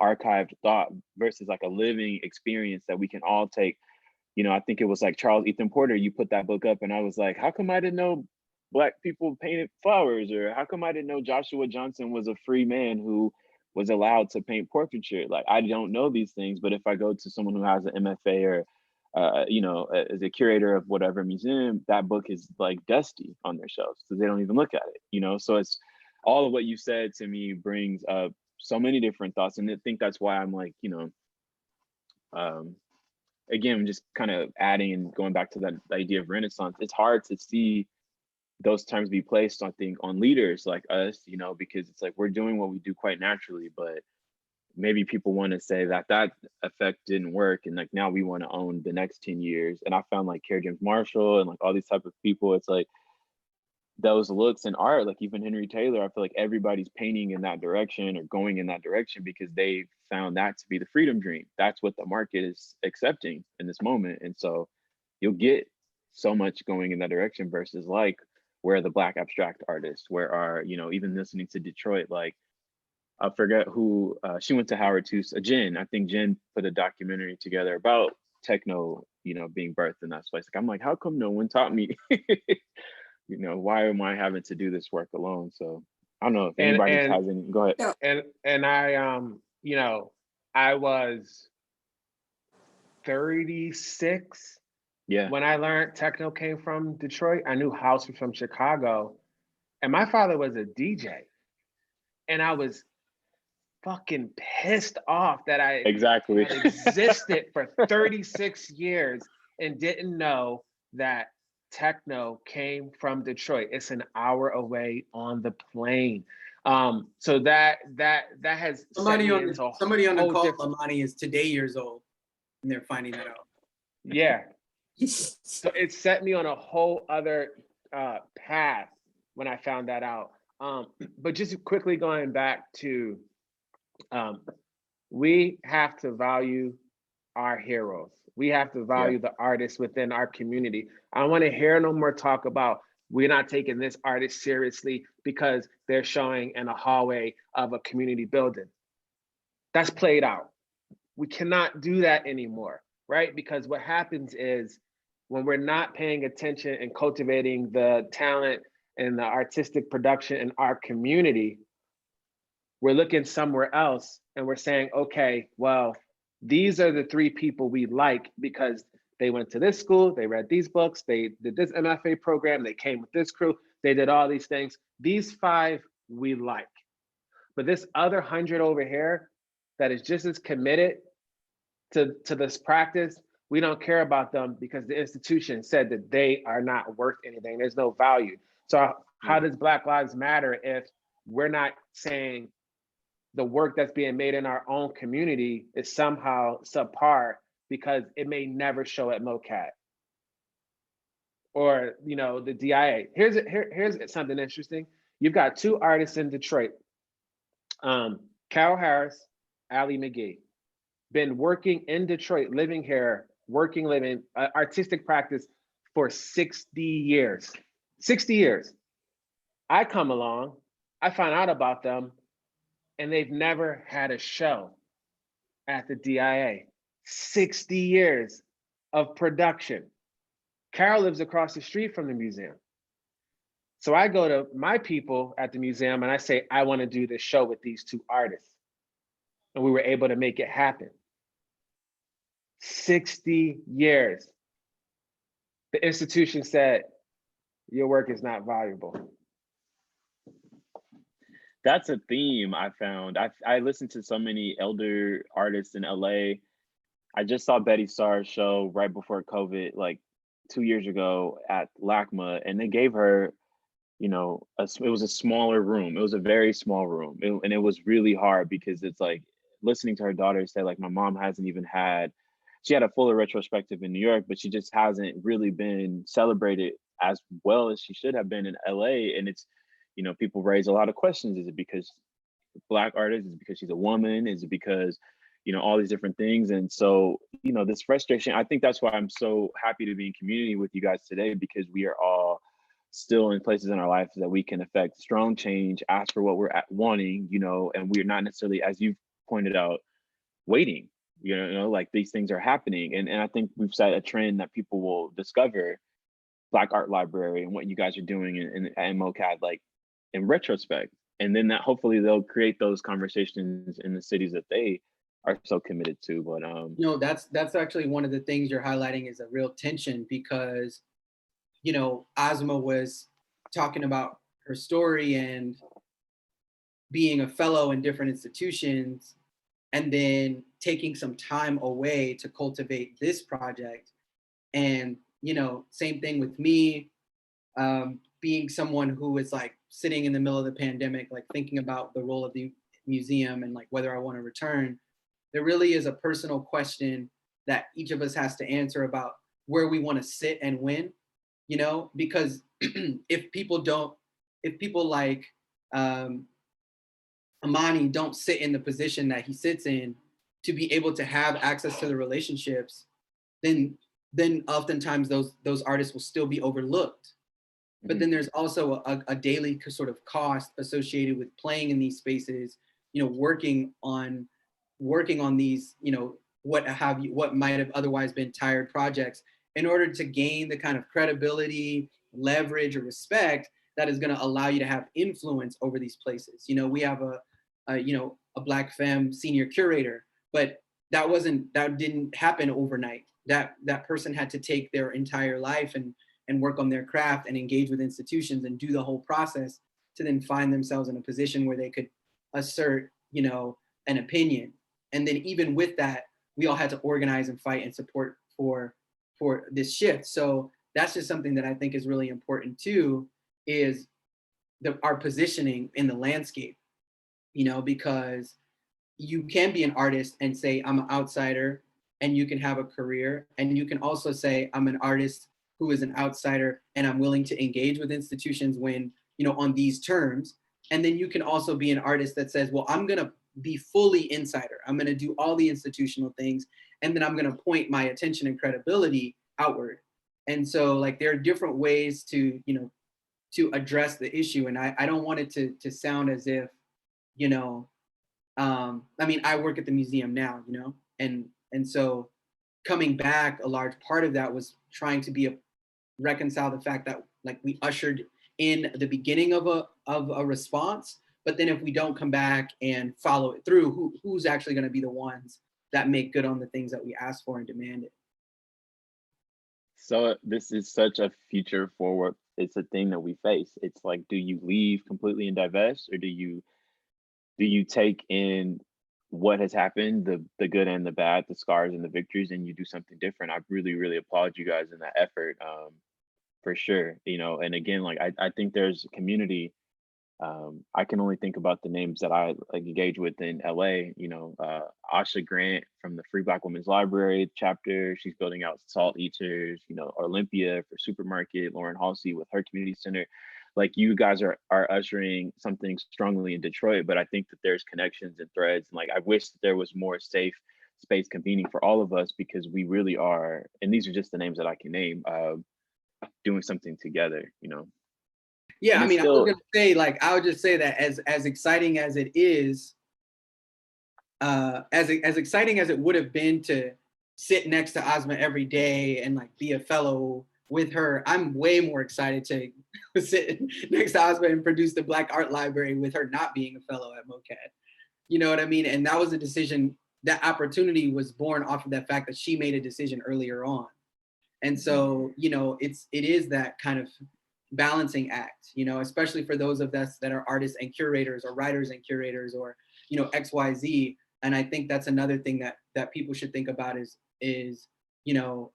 archived thought versus like a living experience that we can all take. I think it was like Charles Ethan Porter, you put that book up and I was like, how come I didn't know Black people painted flowers? Or how come I didn't know Joshua Johnson was a free man who was allowed to paint portraiture? Like, I don't know these things, but if I go to someone who has an MFA or as a curator of whatever museum, that book is like dusty on their shelves, so they don't even look at it. So it's all of what you said to me brings up so many different thoughts, and I think that's why I'm like, again, just kind of adding and going back to that idea of Renaissance. It's hard to see those terms be placed, I think, on leaders like us, because it's like we're doing what we do quite naturally, but maybe people want to say that effect didn't work, and like now we want to own the next 10 years. And I found like Kerry James Marshall and like all these type of people, it's like those looks in art, like even Henry Taylor, I feel like everybody's painting in that direction or going in that direction because they found that to be the freedom dream. That's what the market is accepting in this moment. And so you'll get so much going in that direction versus like where the Black abstract artists, where are, even listening to Detroit, like I forget who, she went to Howard too, Jen. I think Jen put a documentary together about techno, being birthed in that place. Like, I'm like, how come no one taught me? Why am I having to do this work alone? So I don't know if anybody has any, go ahead. And I, I was 36 when I learned techno came from Detroit. I knew house was from Chicago, and my father was a DJ, and I was fucking pissed off that I existed for 36 years and didn't know that techno came from Detroit. It's an hour away on the plane. So that has somebody on the call, Amani, is today years old, and they're finding that out. Yeah. So it set me on a whole other path when I found that out. But just quickly going back to, we have to value our heroes. We have to value the artists within our community. I don't want to hear no more talk about we're not taking this artist seriously because they're showing in a hallway of a community building. That's played out. We cannot do that anymore, right? Because what happens is when we're not paying attention and cultivating the talent and the artistic production in our community, we're looking somewhere else and we're saying, okay, well, these are the 3 people we like because they went to this school, they read these books, they did this MFA program, they came with this crew, they did all these things. These 5 we like. But this other 100 over here that is just as committed to this practice, we don't care about them because the institution said that they are not worth anything. There's no value. So how does Black Lives Matter if we're not saying the work that's being made in our own community is somehow subpar because it may never show at MoCat or the DIA? Here's something interesting. You've got 2 artists in Detroit, Carol Harris, Ali Mcgee, been working in Detroit, living here, living artistic practice for 60 years. 60 years. I come along, I find out about them, and they've never had a show at the DIA. 60 years of production. Carol lives across the street from the museum. So I go to my people at the museum and I say, I want to do this show with these 2 artists. And we were able to make it happen. 60 years. The institution said, your work is not valuable. That's a theme I found. I listened to so many elder artists in LA. I just saw Betty Starr's show right before COVID, like 2 years ago at LACMA, and they gave her, you know, it was a smaller room. It was a very small room, and it was really hard because it's like listening to her daughter say, like, my mom hasn't even had. She had a fuller retrospective in New York, but she just hasn't really been celebrated as well as she should have been in LA. And it's, you know, people raise a lot of questions. Is it because Black artist? Is it because she's a woman? Is it because, you know, all these different things? And so, you know, this frustration, I think that's why I'm so happy to be in community with you guys today, because we are all still in places in our lives that we can affect strong change, ask for what we're wanting, you know, and we're not necessarily, as you've pointed out, waiting, you know, like these things are happening. And I think we've set a trend that people will discover Black Art Library and what you guys are doing in MOCAD, like in retrospect. And then that hopefully they'll create those conversations in the cities that they are so committed to. But You know, that's actually one of the things you're highlighting is a real tension because, you know, Asmaa was talking about her story and being a fellow in different institutions and then taking some time away to cultivate this project. And, you know, same thing with me, being someone who is like sitting in the middle of the pandemic, like thinking about the role of the museum and like whether I want to return. There really is a personal question that each of us has to answer about where we want to sit and when, you know, because if people like Amani don't sit in the position that he sits in to be able to have access to the relationships, then oftentimes those artists will still be overlooked. But then there's also a daily sort of cost associated with playing in these spaces, you know, working on these, you know, what might have otherwise been tired projects in order to gain the kind of credibility, leverage, or respect that is going to allow you to have influence over these places. You know, we have a Black femme senior curator, but that didn't happen overnight. That person had to take their entire life and work on their craft and engage with institutions and do the whole process to then find themselves in a position where they could assert, you know, an opinion. And then even with that, we all had to organize and fight and support for this shift. So that's just something that I think is really important too, is our positioning in the landscape, you know, because you can be an artist and say, I'm an outsider, and you can have a career. And you can also say, I'm an artist who is an outsider and I'm willing to engage with institutions when, you know, on these terms. And then you can also be an artist that says, well, I'm going to be fully insider. I'm going to do all the institutional things. And then I'm going to point my attention and credibility outward. And so like, there are different ways to, you know, to address the issue. And I don't want it to sound as if, you know, I mean, I work at the museum now, you know, and so coming back, a large part of that was trying to reconcile the fact that like we ushered in the beginning of a response, but then if we don't come back and follow it through, who's actually going to be the ones that make good on the things that we asked for and demanded? So this is such a future forward. It's a thing that we face. It's like, do you leave completely and divest, or do you take in what has happened, the good and the bad, the scars and the victories, and you do something different? I really, really applaud you guys in that effort, for sure. You know, and again, like I think there's a community. I can only think about the names that I like engage with in LA. You know, Asha Grant from the Free Black Women's Library chapter. She's building out Salt Eaters. You know, Olympia for Supermarket. Lauren Halsey with her community center. Like, you guys are ushering something strongly in Detroit, but I think that there's connections and threads. And like, I wish that there was more safe space convening for all of us, because we really are. And these are just the names that I can name. Doing something together. You know. Yeah, And I mean, still, I was gonna say, like, I would just say that as exciting as it is, as exciting as it would have been to sit next to Asmaa every day and like be a fellow with her, I'm way more excited to sit next to Asmaa and produce the Black Art Library with her not being a fellow at MOCAD. You know what I mean? And that was a decision, that opportunity was born off of that fact that she made a decision earlier on. And so, you know, it is that kind of balancing act, you know, especially for those of us that are artists and curators or writers and curators or, you know, XYZ. And I think that's another thing that people should think about is, you know,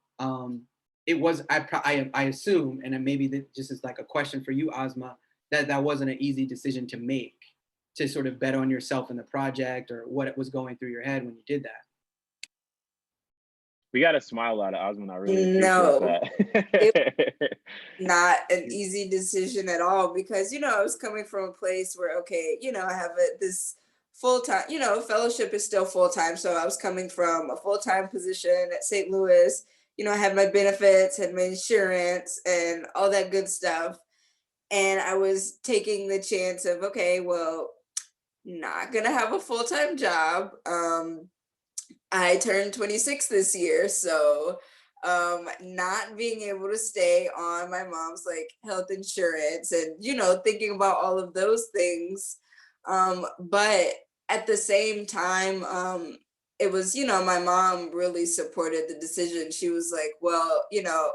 it was, I assume, and maybe this just is like a question for you, Asmaa, that wasn't an easy decision to make, to sort of bet on yourself in the project, or what it was going through your head when you did that. We got a smile out of Asmaa. I really appreciate No, that. not an easy decision at all, because, you know, I was coming from a place where, okay, you know, I have this full-time, you know, fellowship is still full-time. So I was coming from a full-time position at St. Louis, you know, I had my benefits, had my insurance and all that good stuff. And I was taking the chance of, okay, well, not gonna have a full-time job. I turned 26 this year, so not being able to stay on my mom's like health insurance, and, you know, thinking about all of those things. But at the same time, it was, you know, my mom really supported the decision. She was like, well, you know,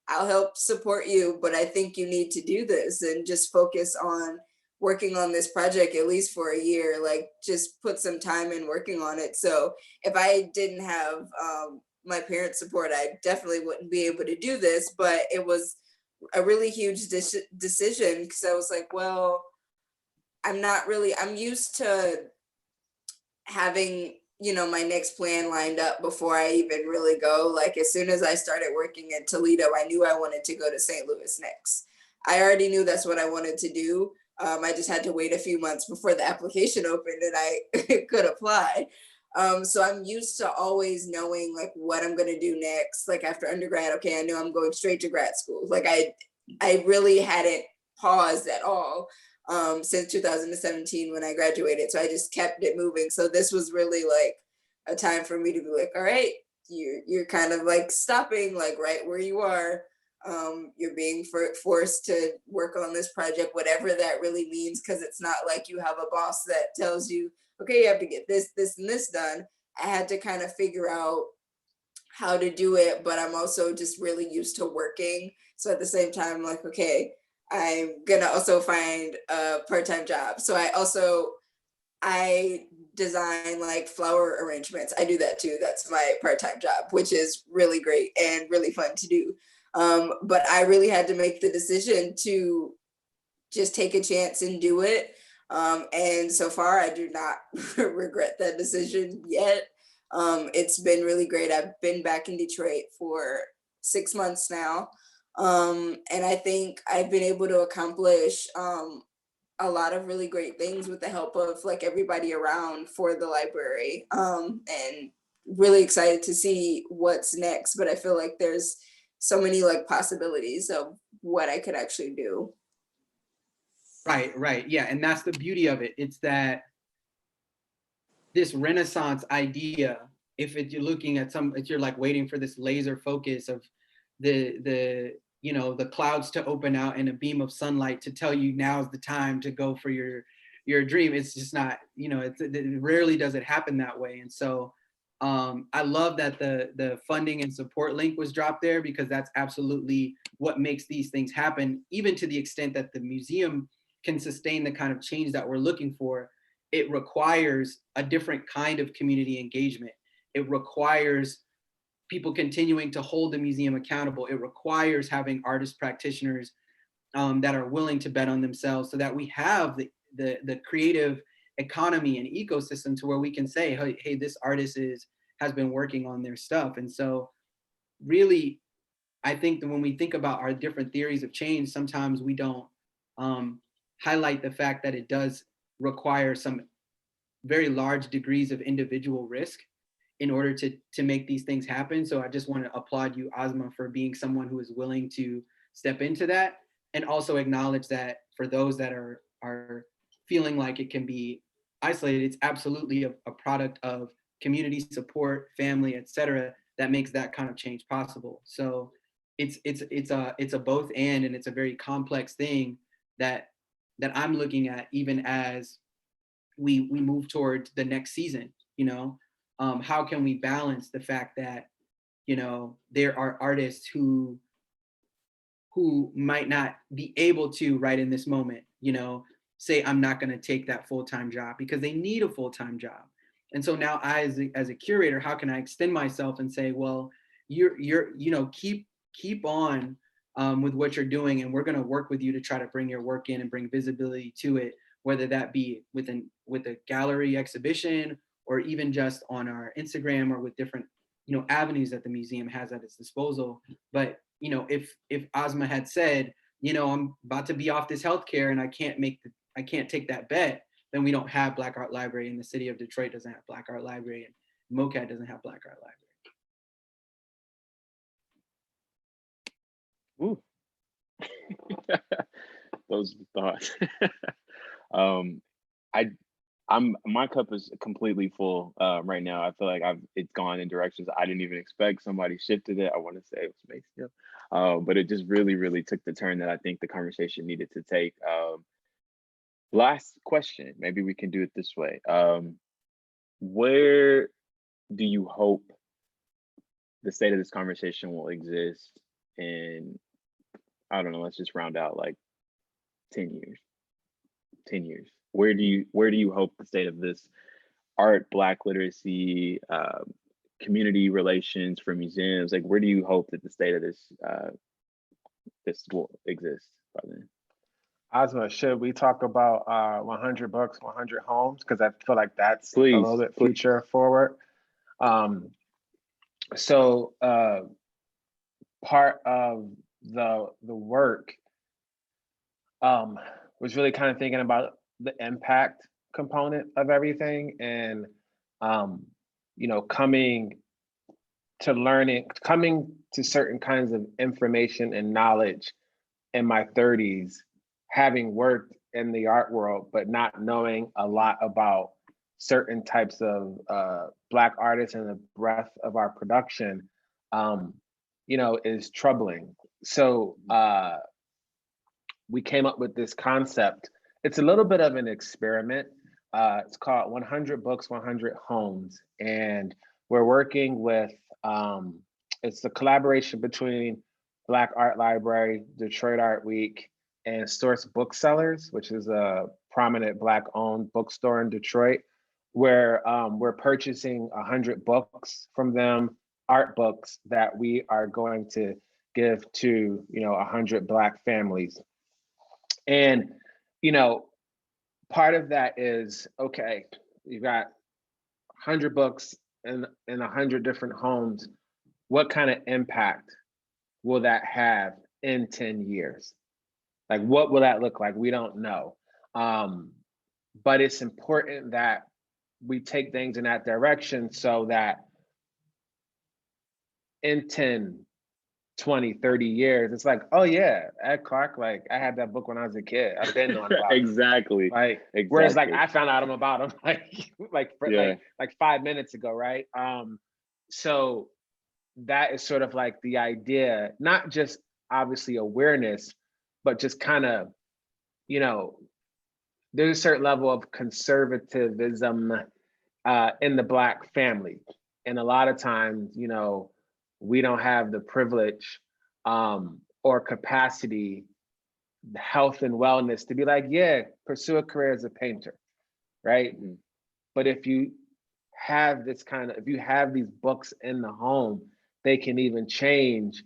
I'll help support you, but I think you need to do this and just focus on working on this project at least for a year, like just put some time in working on it. So if I didn't have my parents' support, I definitely wouldn't be able to do this. But it was a really huge decision, because I was like, well, I'm used to having, you know, my next plan lined up before I even really go. Like as soon as I started working in Toledo, I knew I wanted to go to St. Louis next. I already knew that's what I wanted to do. I just had to wait a few months before the application opened and I could apply. So I'm used to always knowing like what I'm gonna do next. Like after undergrad, okay, I know I'm going straight to grad school. Like I really hadn't paused at all since 2017 when I graduated. So I just kept it moving. So this was really like a time for me to be like, all right, you're kind of like stopping like right where you are. You're being forced to work on this project, whatever that really means, because it's not like you have a boss that tells you, okay, you have to get this, this, and this done. I had to kind of figure out how to do it, but I'm also just really used to working. So at the same time, I'm like, okay, I'm gonna also find a part-time job. So I design like flower arrangements. I do that too. That's my part-time job, which is really great and really fun to do. But I really had to make the decision to just take a chance and do it. And so far, I do not regret that decision yet. It's been really great. I've been back in Detroit for 6 months now. And I think I've been able to accomplish a lot of really great things with the help of like everybody around for the library. And really excited to see what's next. But I feel like there's so many like possibilities of what I could actually do. Right. Yeah. And that's the beauty of it. It's that this Renaissance idea, if you're looking at if you're like waiting for this laser focus of the you know, the clouds to open out and a beam of sunlight to tell you now's the time to go for your dream, it's just not, you know, it rarely does it happen that way. And so I love that the funding and support link was dropped there, because that's absolutely what makes these things happen, even to the extent that the museum can sustain the kind of change that we're looking for. It requires a different kind of community engagement. It requires people continuing to hold the museum accountable. It requires having artist practitioners that are willing to bet on themselves, so that we have the creative economy and ecosystem to where we can say, hey, this artist has been working on their stuff. And so really, I think that when we think about our different theories of change, sometimes we don't highlight the fact that it does require some very large degrees of individual risk in order to make these things happen. So I just want to applaud you, Asmaa, for being someone who is willing to step into that, and also acknowledge that for those that are feeling like it can be isolated, it's absolutely a product of community support, family, etc., that makes that kind of change possible. So it's a both and it's a very complex thing that I'm looking at, even as we move toward the next season. You know, how can we balance the fact that, you know, there are artists who who might not be able to right in this moment, you know, say, I'm not going to take that full-time job, because they need a full-time job. And so now I, as a curator, how can I extend myself and say, well, you're you know, keep on with what you're doing, and we're going to work with you to try to bring your work in and bring visibility to it, whether that be with a gallery exhibition, or even just on our Instagram, or with different, you know, avenues that the museum has at its disposal. But, you know, if Asmaa had said, you know, I'm about to be off this healthcare and I can't take that bet, then we don't have Black Art Library, and the city of Detroit doesn't have Black Art Library, and MoCat doesn't have Black Art Ooh. Library. Those thoughts. My cup is completely full right now. I feel like it's gone in directions I didn't even expect. Somebody shifted it. I want to say it was Maceo, but it just really took the turn that I think the conversation needed to take. Last question. Maybe we can do it this way. Where do you hope the state of this conversation will exist in, I don't know, let's just round out like 10 years. 10 years. Where do you hope the state of this art, Black literacy, community relations for museums, like where do you hope that the state of this will exist by then? Asmaa, should we talk about 100 books, 100 homes? Because I feel like that's a little bit future forward. So part of the work was really kind of thinking about the impact component of everything, and you know, coming to certain kinds of information and knowledge in my 30s, having worked in the art world, but not knowing a lot about certain types of Black artists and the breadth of our production, you know, is troubling. So we came up with this concept. It's a little bit of an experiment. It's called 100 Books, 100 Homes. And we're working with, it's a collaboration between Black Art Library, Detroit Art Week, and Source Booksellers, which is a prominent Black-owned bookstore in Detroit, where we're purchasing 100 books from them, art books that we are going to give to, you know, 100 Black families. And, you know, part of that is, okay, you got 100 books in 100 different homes. What kind of impact will that have in 10 years? Like, what will that look like? We don't know. But it's important that we take things in that direction so that in 10, 20, 30 years, it's like, oh yeah, Ed Clark, like I had that book when I was a kid. I've been knowing about exactly. Him. Like, exactly. Whereas like I found out about him like 5 minutes ago, right? So that is sort of like the idea, not just obviously awareness, but just kind of, you know, there's a certain level of conservatism in the Black family. And a lot of times, you know, we don't have the privilege or capacity, health and wellness to be like, yeah, pursue a career as a painter, right? Mm-hmm. But if you have if you have these books in the home, they can even change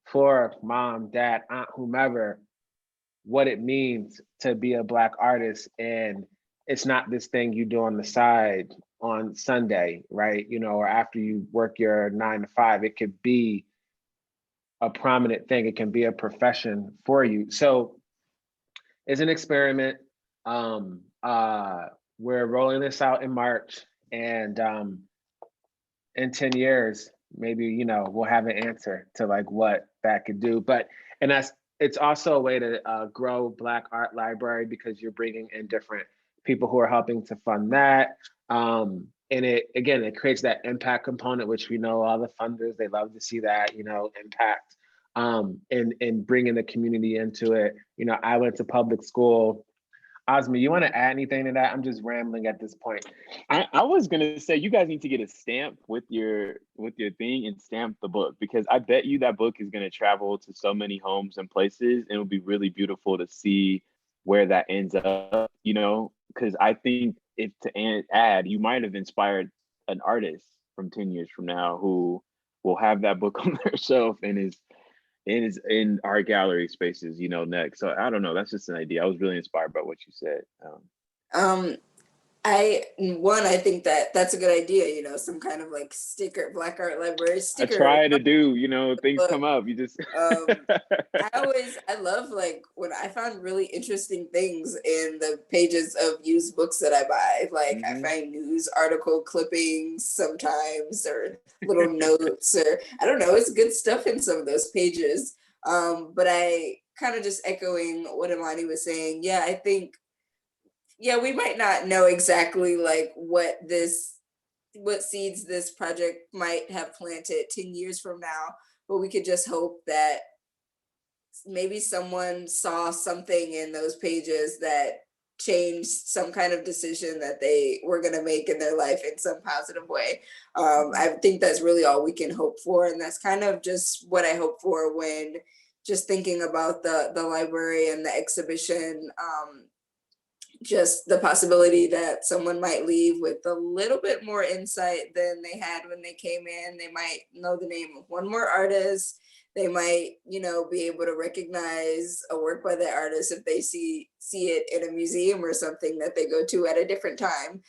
for mom, dad, aunt, whomever, what it means to be a Black artist. And it's not this thing you do on the side on Sunday, right? You know, or after you work your 9 to 5, it could be a prominent thing. It can be a profession for you. So it's an experiment. We're rolling this out in March, and in 10 years, maybe, you know, we'll have an answer to like what that could do. It's also a way to grow Black Art Library, because you're bringing in different people who are helping to fund that. And it creates that impact component, which we know all the funders, they love to see that, you know, impact, and bringing the community into it. You know, I went to public school. Asmaa, you want to add anything to that? I'm just rambling at this point. I was gonna say you guys need to get a stamp with your thing and stamp the book, because I bet you that book is gonna travel to so many homes and places, and it'll be really beautiful to see where that ends up. You know, because I think if to add, you might have inspired an artist from 10 years from now who will have that book on their shelf and is in our gallery spaces, you know, next. So I don't know. That's just an idea. I was really inspired by what you said. Um, I think that that's a good idea, you know, some kind of like sticker, Black Art Library I sticker. try to do, you know, things come up. You just I love like when I found really interesting things in the pages of used books that I buy. Like I find news article clippings sometimes, or little notes, or I don't know, it's good stuff in some of those pages. But I kind of just echoing what Amani was saying. Yeah, I think, yeah, we might not know exactly like what seeds this project might have planted 10 years from now, but we could just hope that maybe someone saw something in those pages that changed some kind of decision that they were going to make in their life in some positive way. I think that's really all we can hope for, and that's kind of just what I hope for when just thinking about the library and the exhibition. Just the possibility that someone might leave with a little bit more insight than they had when they came in. They might know the name of one more artist. They might, you know, be able to recognize a work by that artist if they see it in a museum or something that they go to at a different time.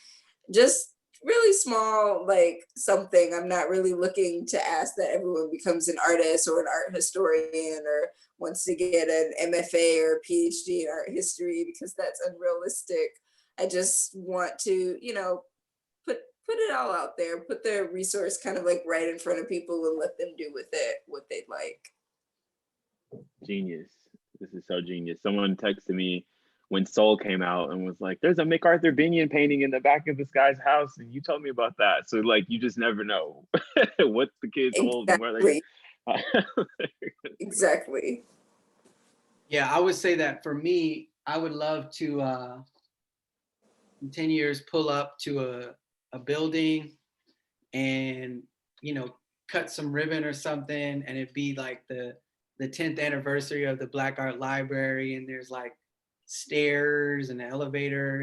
Just really small, like something. I'm not really looking to ask that everyone becomes an artist or an art historian or wants to get an MFA or a PhD in art history, because that's unrealistic. I just want to, you know, put it all out there, put the resource kind of like right in front of people and let them do with it what they'd like. Genius. This is so genius. Someone texted me when Soul came out and was like, there's a MacArthur Binion painting in the back of this guy's house, and you told me about that. So like, you just never know what the kids hold and where they Exactly. Yeah, I would say that for me, I would love to in 10 years pull up to a building and, you know, cut some ribbon or something, and it'd be like the 10th anniversary of the Black Art Library, and there's like stairs and an elevator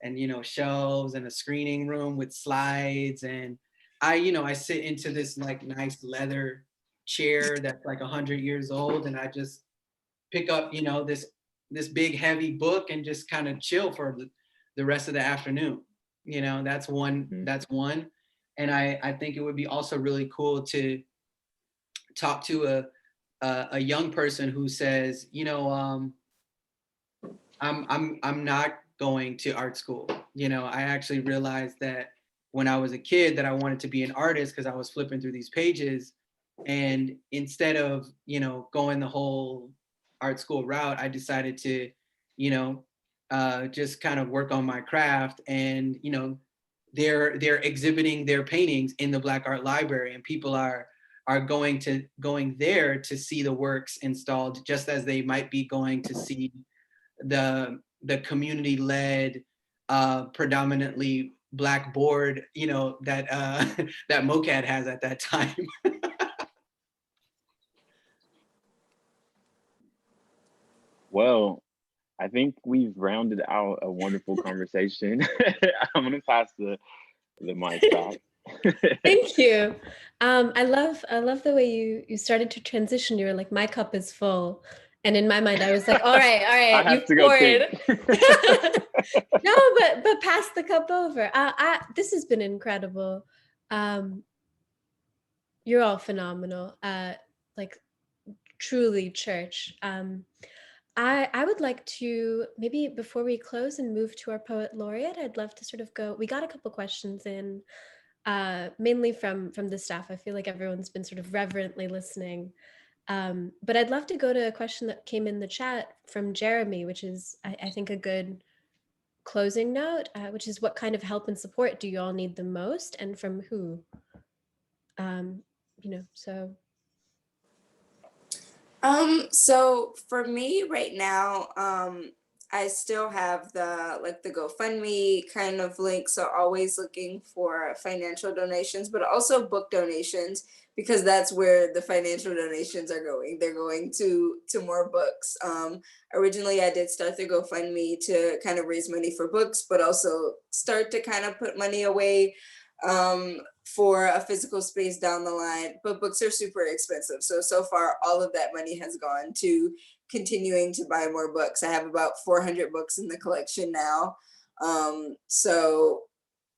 and you know, shelves and a screening room with slides, and I sit into this like nice leather chair that's like 100 years old, and I just pick up, you know, this big heavy book and just kind of chill for the rest of the afternoon. You know, that's one. And I think it would be also really cool to talk to a young person who says, you know, I'm not going to art school. You know, I actually realized that when I was a kid that I wanted to be an artist because I was flipping through these pages, and instead of, you know, going the whole art school route, I decided to, you know, just kind of work on my craft. And, you know, they're exhibiting their paintings in the Black Art Library, and people are going there to see the works installed, just as they might be going to see the community-led, predominantly Black board, you know, that that MOCAD has at that time. Well, I think we've rounded out a wonderful conversation. I'm gonna pass the mic back. Thank you. I love the way you started to transition. You were like, my cup is full. And in my mind, I was like, all right, I have you to go poured. No, think. but pass the cup over. This has been incredible. You're all phenomenal. Like truly church. I would like to, maybe before we close and move to our poet laureate, I'd love to sort of go, we got a couple questions in, mainly from the staff. I feel like everyone's been sort of reverently listening. But I'd love to go to a question that came in the chat from Jeremy, which is, I think, a good closing note, which is, what kind of help and support do you all need the most, and from who? You know, so. So for me right now, I still have the GoFundMe kind of link. So always looking for financial donations, but also book donations, because that's where the financial donations are going. They're going to more books. Originally I did start the GoFundMe to kind of raise money for books, but also start to kind of put money away for a physical space down the line. But books are super expensive. So far, all of that money has gone to continuing to buy more books. I have about 400 books in the collection now. So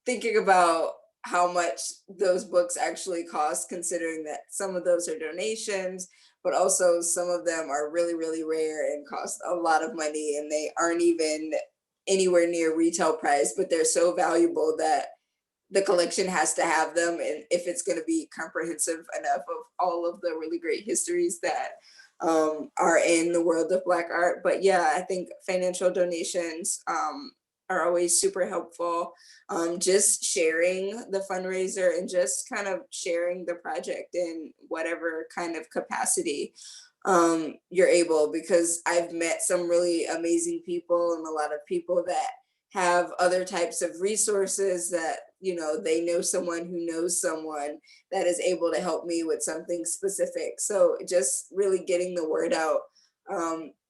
thinking about how much those books actually cost, considering that some of those are donations, but also some of them are really, really rare and cost a lot of money, and they aren't even anywhere near retail price, but they're so valuable that the collection has to have them, and if it's going to be comprehensive enough of all of the really great histories that are in the world of Black art. But yeah, I think financial donations are always super helpful. Just sharing the fundraiser and just kind of sharing the project in whatever kind of capacity you're able, because I've met some really amazing people and a lot of people that have other types of resources that, you know, they know someone who knows someone that is able to help me with something specific. So just really getting the word out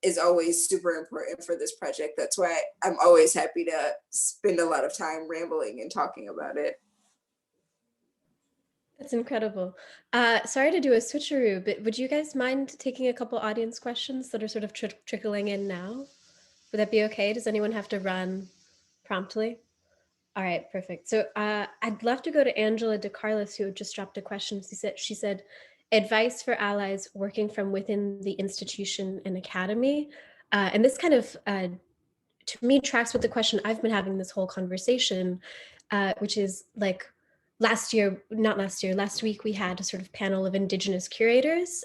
is always super important for this project. That's why I'm always happy to spend a lot of time rambling and talking about it. That's incredible. Sorry to do a switcheroo, but would you guys mind taking a couple audience questions that are sort of trickling in now? Would that be okay? Does anyone have to run promptly? All right, perfect. So I'd love to go to Angela DeCarlos, who just dropped a question. She said, advice for allies working from within the institution and academy. And this kind of, to me, tracks with the question I've been having this whole conversation, which is like, last week, we had a sort of panel of Indigenous curators,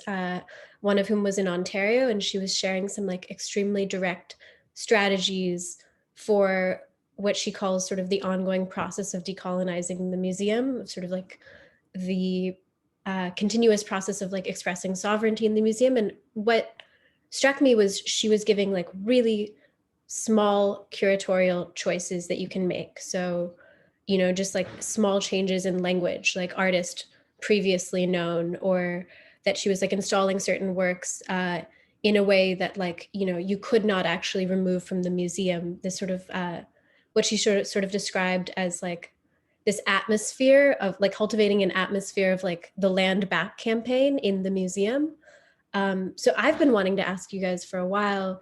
one of whom was in Ontario, and she was sharing some like extremely direct strategies for what she calls sort of the ongoing process of decolonizing the museum, sort of like the continuous process of like expressing sovereignty in the museum. And what struck me was she was giving like really small curatorial choices that you can make. So, you know, just like small changes in language, like artist previously known, or that she was like installing certain works in a way that like, you know, you could not actually remove from the museum. This sort of what she sort of described as like this atmosphere of like cultivating an atmosphere of like the land back campaign in the museum. So I've been wanting to ask you guys for a while,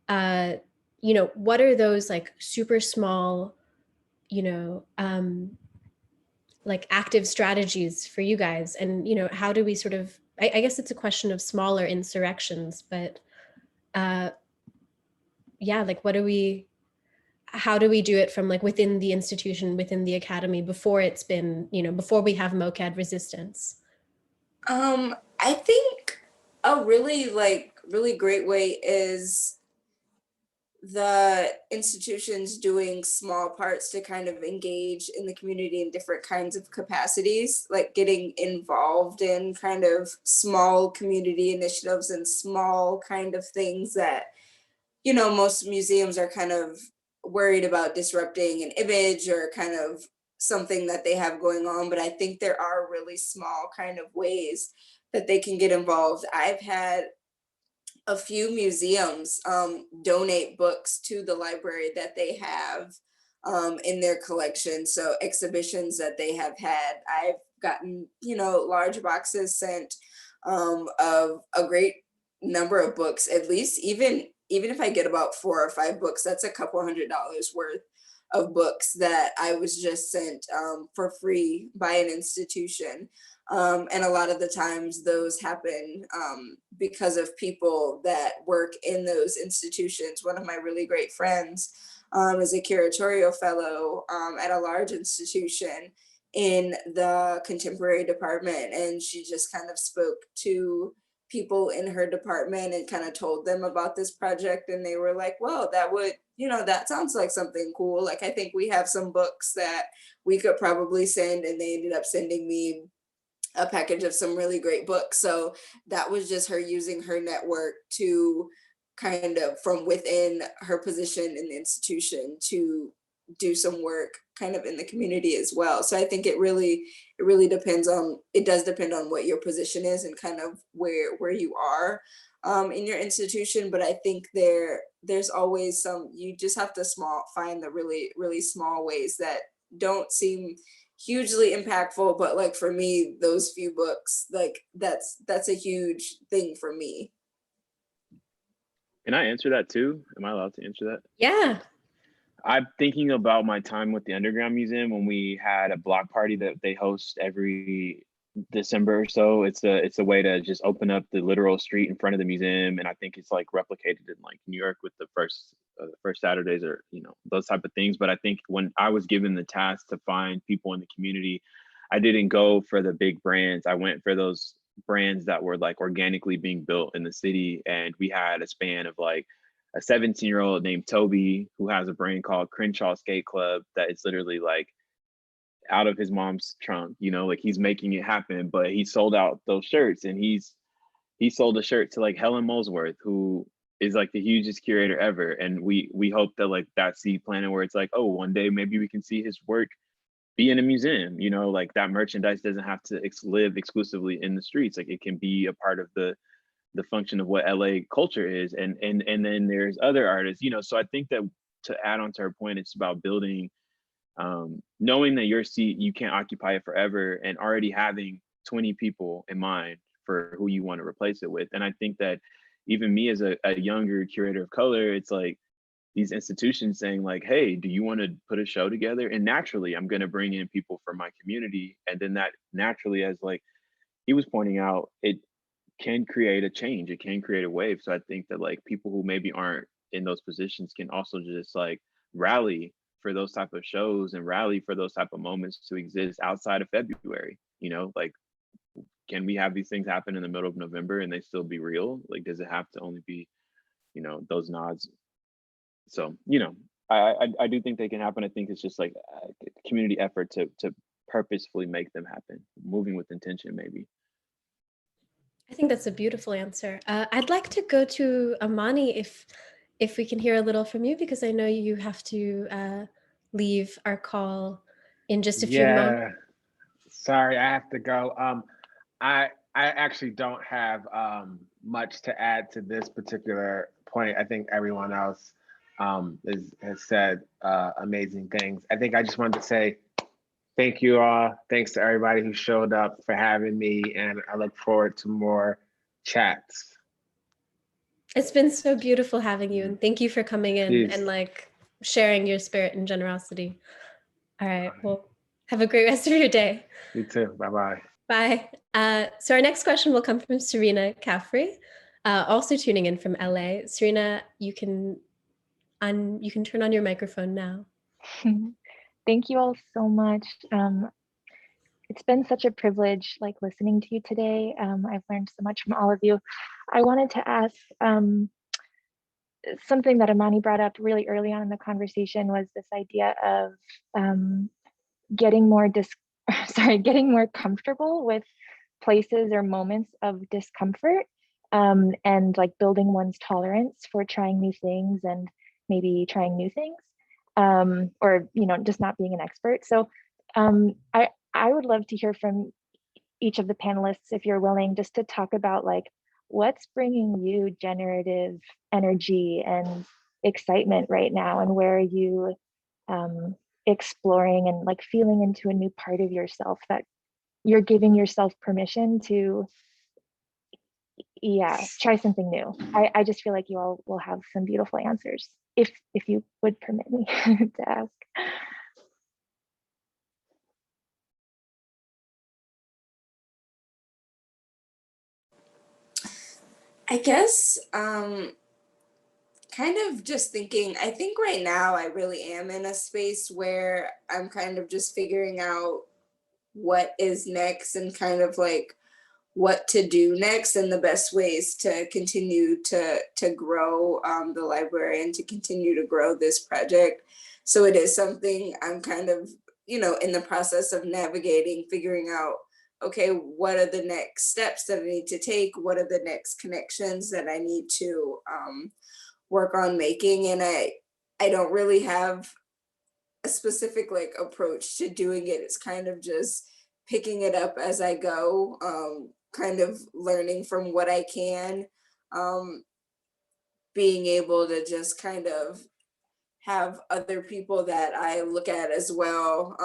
you know, what are those like super small, you know, like active strategies for you guys? And, you know, how do we sort of, I guess it's a question of smaller insurrections, but yeah, like how do we do it from like within the institution, within the academy, before it's been, you know, before we have MOCAD resistance? I think a really great way is the institutions doing small parts to kind of engage in the community in different kinds of capacities, like getting involved in kind of small community initiatives and small kind of things that, you know, most museums are kind of worried about disrupting an image or kind of something that they have going on. But I think there are really small kind of ways that they can get involved. I've had a few museums donate books to the library that they have in their collection. So exhibitions that they have had, I've gotten, you know, large boxes sent of a great number of books. At least even if I get about 4 or 5 books, that's a couple $100 worth of books that I was just sent for free by an institution. And a lot of the times those happen because of people that work in those institutions. One of my really great friends is a curatorial fellow at a large institution in the contemporary department. And she just kind of spoke to people in her department and kind of told them about this project. And they were like, well, that would, you know, that sounds like something cool. Like, I think we have some books that we could probably send. And they ended up sending me a package of some really great books. So that was just her using her network to kind of from within her position in the institution to do some work kind of in the community as well. So I think it really depends on, it does depend on what your position is and kind of where you are in your institution. But I think there's always some, you just have to find the really small ways that don't seem hugely impactful, but like for me, those few books, like that's a huge thing for me. Can I answer that too? Am I allowed to answer that? Yeah. I'm thinking about my time with the Underground Museum when we had a block party that they host every December or so. It's a way to just open up the literal street in front of the museum, and I think it's like replicated in like New York with the first Saturdays, or those type of things. But I think when I was given the task to find people in the community, I didn't go for the big brands. I went for those brands that were like organically being built in the city, and we had a span of like a 17-year-old named Toby who has a brand called Crenshaw Skate Club that is literally like out of his mom's trunk, like he's making it happen. But he sold out those shirts, and he sold a shirt to like Helen Molesworth, who is like the hugest curator ever. And we hope that like that seed planted where it's like, oh, one day maybe we can see his work be in a museum, like that merchandise doesn't have to live exclusively in the streets. Like it can be a part of the function of what LA culture is. And then there's other artists, so I think that to add on to her point, it's about building, knowing that your seat, you can't occupy it forever, and already having 20 people in mind for who you want to replace it with. And I think that even me as a younger curator of color, it's like these institutions saying like, hey, do you want to put a show together? And naturally, I'm going to bring in people from my community. And then that naturally, as like he was pointing out, it can create a change. It can create a wave. So I think that like people who maybe aren't in those positions can also just like rally for those type of shows and rally for those type of moments to exist outside of February. Like, can we have these things happen in the middle of November and they still be real? Like, does it have to only be, those nods? So, I do think they can happen. I think it's just like a community effort to purposefully make them happen, moving with intention, maybe. I think that's a beautiful answer. I'd like to go to Amani if we can hear a little from you, because I know you have to leave our call in just a few moments. Sorry, I have to go. I actually don't have much to add to this particular point. I think everyone else has said amazing things. I think I just wanted to say thank you all. Thanks to everybody who showed up for having me, and I look forward to more chats. It's been so beautiful having you, and thank you for coming in and like sharing your spirit and generosity. All right, well, have a great rest of your day. You too. Bye-bye. Bye. So our next question will come from Serena Caffrey, also tuning in from LA. Serena, you can turn on your microphone now. Thank you all so much. It's been such a privilege like listening to you today. I've learned so much from all of you. I wanted to ask something that Amani brought up really early on in the conversation, was this idea of getting more comfortable with places or moments of discomfort, and like building one's tolerance for trying new things and maybe trying new things, or just not being an expert. So I would love to hear from each of the panelists, if you're willing, just to talk about like what's bringing you generative energy and excitement right now, and where are you exploring and like feeling into a new part of yourself that you're giving yourself permission to try something new. I just feel like you all will have some beautiful answers, if you would permit me to ask. I guess kind of just thinking, I think right now I really am in a space where I'm kind of just figuring out what is next and kind of like what to do next and the best ways to continue to grow the library and to continue to grow this project. So it is something I'm kind of, in the process of navigating, figuring out okay, what are the next steps that I need to take? What are the next connections that I need to work on making? And I don't really have a specific like approach to doing it. It's kind of just picking it up as I go, kind of learning from what I can, being able to just kind of have other people that I look at as well,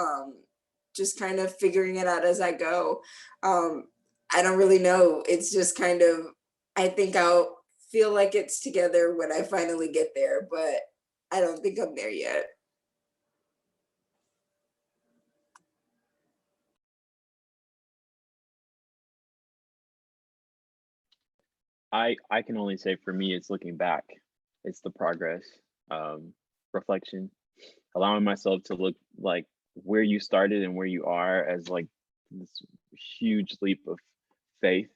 just kind of figuring it out as I go. I don't really know. It's just kind of, I think I'll feel like it's together when I finally get there, but I don't think I'm there yet. I can only say for me, it's looking back. It's the progress, reflection, allowing myself to look like where you started and where you are as like this huge leap of faith.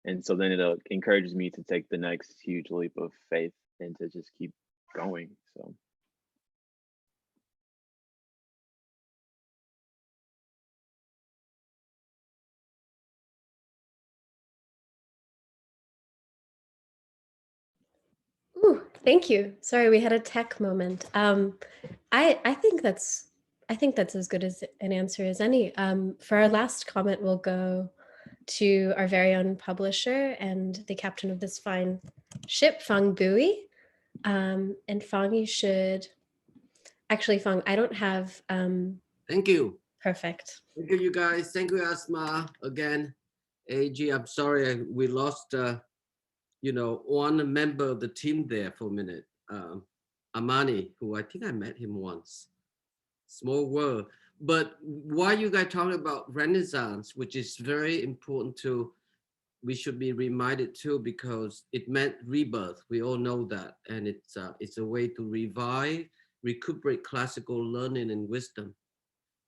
And so then it encourages me to take the next huge leap of faith and to just keep going. So. Ooh, thank you. Sorry, we had a tech moment. I think that's as good as an answer as any. For our last comment, we'll go to our very own publisher and the captain of this fine ship, Fang Bui. And Fang, you should actually, Fang, I don't have. Thank you. Perfect. Thank you, you guys. Thank you, Asmaa, again. AG, I'm sorry we lost, one member of the team there for a minute. Amani, who I think I met him once. Small world. But why you guys talking about Renaissance, which is very important we should be reminded too, because it meant rebirth. We all know that. And it's a way to recuperate classical learning and wisdom,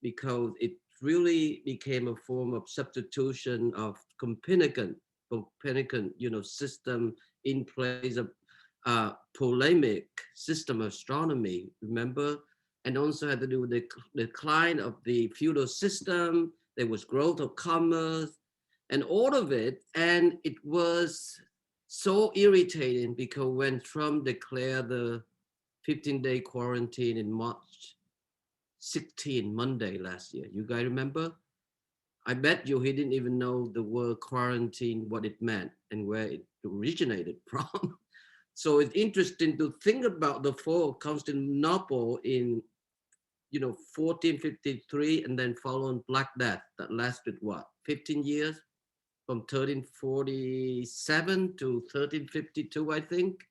because it really became a form of substitution of Copernican, system in place of polemic system of astronomy, remember? And also had to do with the decline of the feudal system. There was growth of commerce and all of it. And it was so irritating because when Trump declared the 15-day quarantine in March 16, Monday last year, you guys remember? I bet you he didn't even know the word quarantine, what it meant and where it originated from. So it's interesting to think about the fall of Constantinople in 1453, and then following Black Death that lasted what, 15 years, from 1347 to 1352, I think.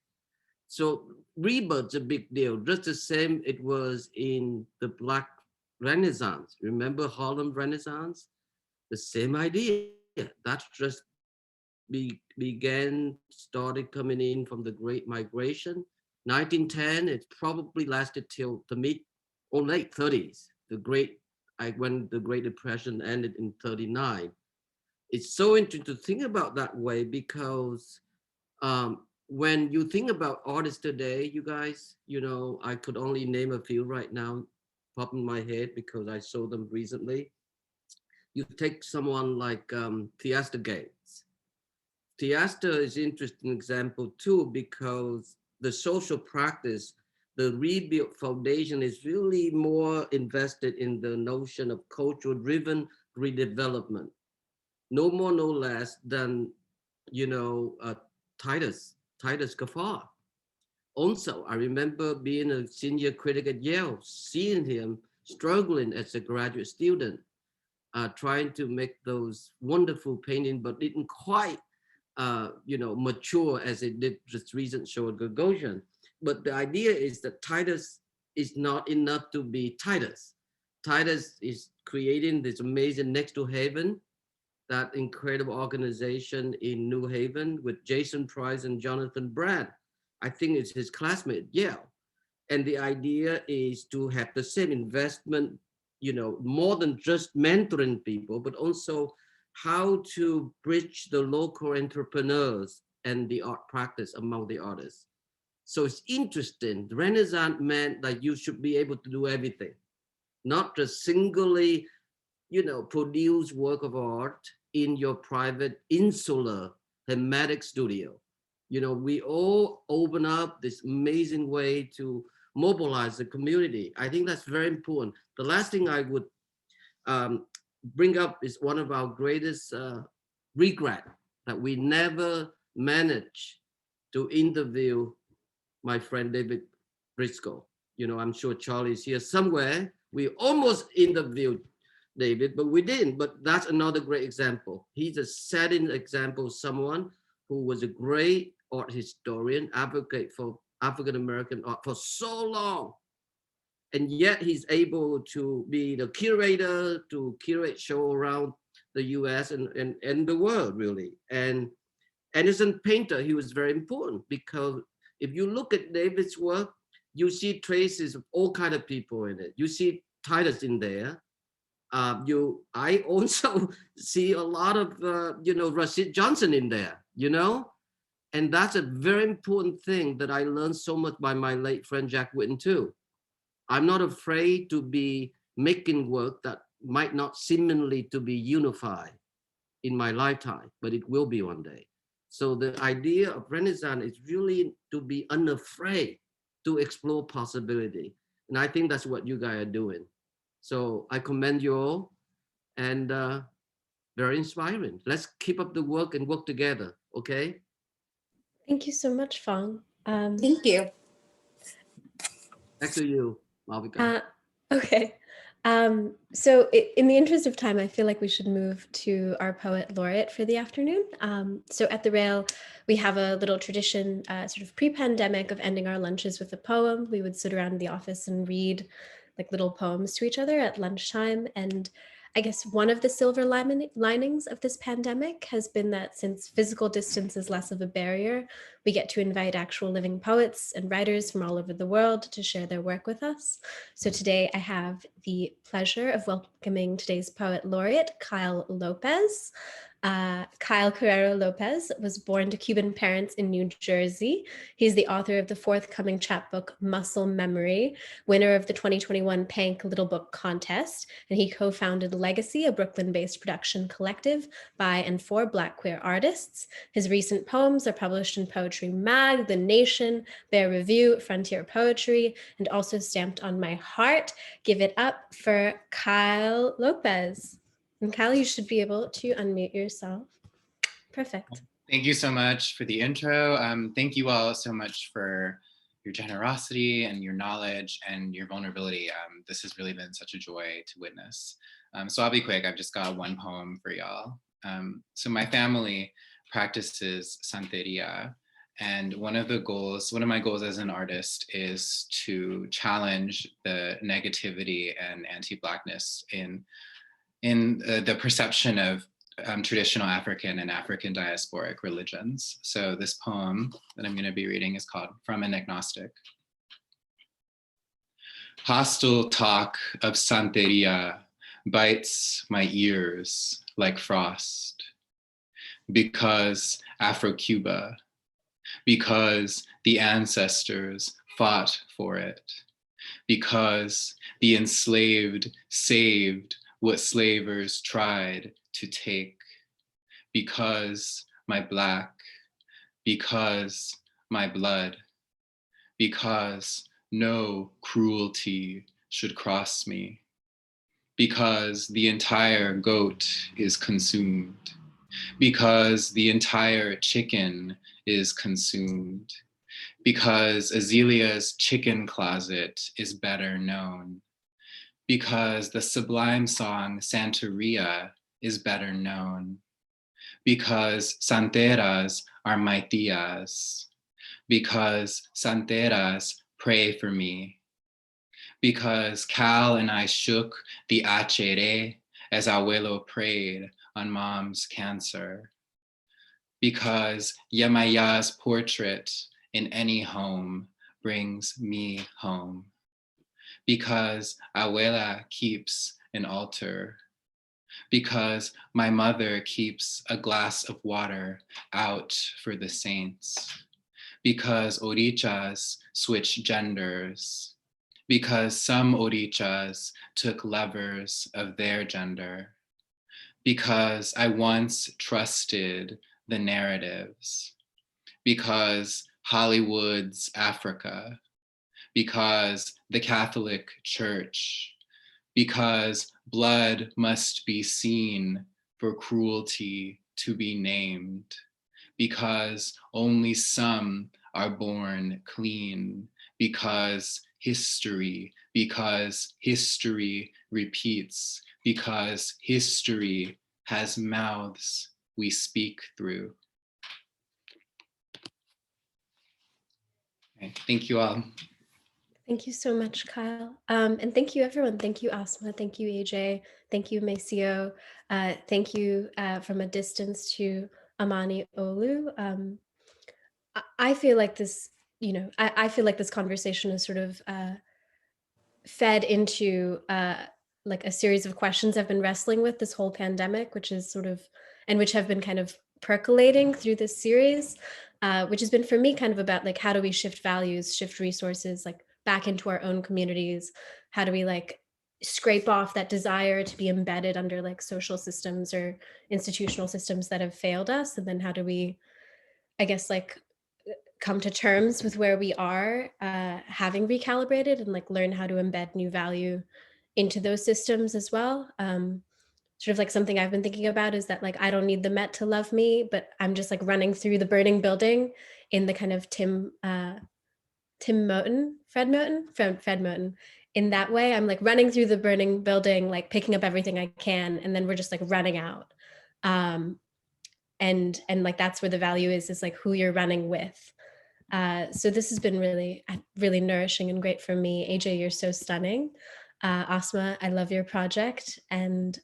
So rebirth's a big deal, just the same it was in the Black Renaissance. Remember Harlem Renaissance? The same idea. That's just started coming in from the Great Migration. 1910, it probably lasted till the mid or late 30s. When the Great Depression ended in 39. It's so interesting to think about that way, because when you think about artists today, you guys, I could only name a few right now, pop in my head because I saw them recently. You take someone like Theaster Gates. Theaster is an interesting example too, because the social practice, the rebuilt foundation is really more invested in the notion of cultural-driven redevelopment. No more, no less than, Titus Kaphar. Also, I remember being a senior critic at Yale, seeing him struggling as a graduate student, trying to make those wonderful paintings, but didn't quite, mature as it did this recent show at Gagosian. But the idea is that Titus is not enough to be Titus. Titus is creating this amazing Next to Haven, that incredible organization in New Haven with Jason Price and Jonathan Brand. I think it's his classmate, Yale. And the idea is to have the same investment, more than just mentoring people, but also how to bridge the local entrepreneurs and the art practice among the artists. So it's interesting. The Renaissance meant that you should be able to do everything, not just singly, produce work of art, in your private insular hermetic studio. You know, we all open up this amazing way to mobilize the community. I think that's very important. The last thing I would bring up is one of our greatest regret, that we never managed to interview my friend David Briscoe. You know, I'm sure Charlie's here somewhere. We almost interviewed David, but we didn't. But that's another great example. He's a setting example of someone who was a great art historian, advocate for African-American art for so long. And yet he's able to be the curator, to curate show around the US and the world, really. And as a painter, he was very important, because if you look at David's work, you see traces of all kinds of people in it. You see Titus in there. I also see a lot of, Rashid Johnson in there, you know? And that's a very important thing that I learned so much by my late friend, Jack Whitten, too. I'm not afraid to be making work that might not seemingly to be unified in my lifetime, but it will be one day. So the idea of Renaissance is really to be unafraid to explore possibility. And I think that's what you guys are doing. So I commend you all, and very inspiring. Let's keep up the work and work together, okay? Thank you so much, Phong. Thank you. Back to you, Malvika. Okay. So in the interest of time, I feel like we should move to our poet laureate for the afternoon. So at the Rail, we have a little tradition, sort of pre-pandemic, of ending our lunches with a poem. We would sit around the office and read like little poems to each other at lunchtime. And I guess one of the silver linings of this pandemic has been that since physical distance is less of a barrier, we get to invite actual living poets and writers from all over the world to share their work with us. So today I have the pleasure of welcoming today's poet laureate, Kyle Lopez. Kyle Carrero Lopez was born to Cuban parents in New Jersey. He's the author of the forthcoming chapbook, Muscle Memory, winner of the 2021 Pank Little Book Contest, and he co-founded Legacy, a Brooklyn-based production collective by and for Black queer artists. His recent poems are published in Poetry Mag, The Nation, Bear Review, Frontier Poetry, and also stamped on my heart. Give it up for Kyle Lopez. And Kyle, you should be able to unmute yourself. Perfect. Thank you so much for the intro. Thank you all so much for your generosity and your knowledge and your vulnerability. This has really been such a joy to witness. So I'll be quick. I've just got one poem for y'all. So my family practices Santeria. And one of my goals as an artist is to challenge the negativity and anti-Blackness in the perception of traditional African and African diasporic religions. So this poem that I'm going to be reading is called From an Agnostic. Hostile talk of Santeria bites my ears like frost, because Afro-Cuba, because the ancestors fought for it, because the enslaved saved what slavers tried to take, because my Black, because my blood, because no cruelty should cross me, because the entire goat is consumed, because the entire chicken is consumed, because Azalea's chicken closet is better known, because the sublime song Santeria is better known, because Santeras are my tias, because Santeras pray for me, because Cal and I shook the achere as Abuelo prayed on Mom's cancer, because Yemaya's portrait in any home brings me home, because Abuela keeps an altar, because my mother keeps a glass of water out for the saints, because Orichas switch genders, because some Orichas took lovers of their gender, because I once trusted the narratives, because Hollywood's Africa, because the Catholic Church, because blood must be seen for cruelty to be named, because only some are born clean, because history repeats, because history has mouths we speak through. Okay, thank you all. Thank you so much, Kyle. And thank you, everyone. Thank you, Asmaa. Thank you, AJ. Thank you, Maceo. Thank you from a distance to Amani Olu. I feel like this, I feel like this conversation is sort of fed into like a series of questions I've been wrestling with this whole pandemic, which is sort of, and which have been kind of percolating through this series, which has been for me kind of about like, how do we shift values, shift resources, like back into our own communities? How do we like scrape off that desire to be embedded under like social systems or institutional systems that have failed us? And then how do we, I guess, like come to terms with where we are, having recalibrated, and like learn how to embed new value into those systems as well. Sort of like something I've been thinking about is that like, I don't need the Met to love me, but I'm just like running through the burning building in the kind of Fred Moten. In that way, I'm like running through the burning building, like picking up everything I can, and then we're just like running out. And like, that's where the value is like who you're running with. So this has been really, really nourishing and great for me. AJ, you're so stunning. Asmaa, I love your project. And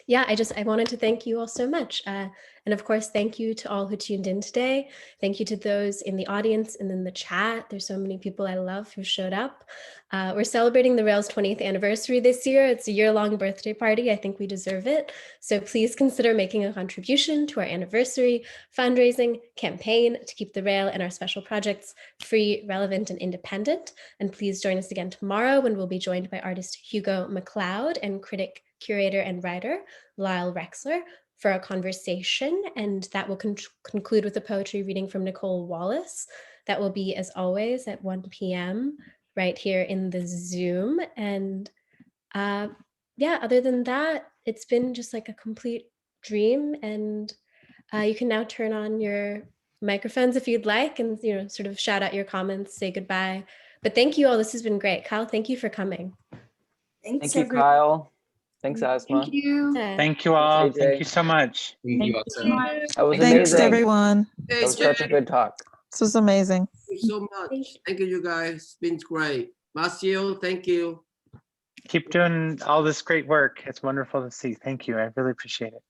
yeah, I wanted to thank you all so much. And of course, thank you to all who tuned in today. Thank you to those in the audience and in the chat. There's so many people I love who showed up. We're celebrating the Rails 20th anniversary this year. It's a year-long birthday party. I think we deserve it. So please consider making a contribution to our anniversary fundraising campaign to keep the Rail and our special projects free, relevant, and independent. And please join us again tomorrow when we'll be joined by artist Hugo McLeod and critic, curator, and writer Lyle Rexler for a conversation, and that will conclude with a poetry reading from Nicole Wallace. That will be, as always, at 1 p.m. right here in the Zoom. And yeah, other than that, it's been just like a complete dream. And you can now turn on your microphones if you'd like, and sort of shout out your comments, say goodbye. But thank you all. This has been great. Kyle, thank you for coming. Thanks, Thank you, Kyle. Thanks, Asmaa. Thank you. Thank you all. Thanks, AJ. Thank you so much. Thank you also. That was Thanks, amazing. everyone. That was such a good talk. This was amazing. Thank you so much. Thank you, you guys. It's been great. Maceo, thank you. Keep doing all this great work. It's wonderful to see. Thank you. I really appreciate it.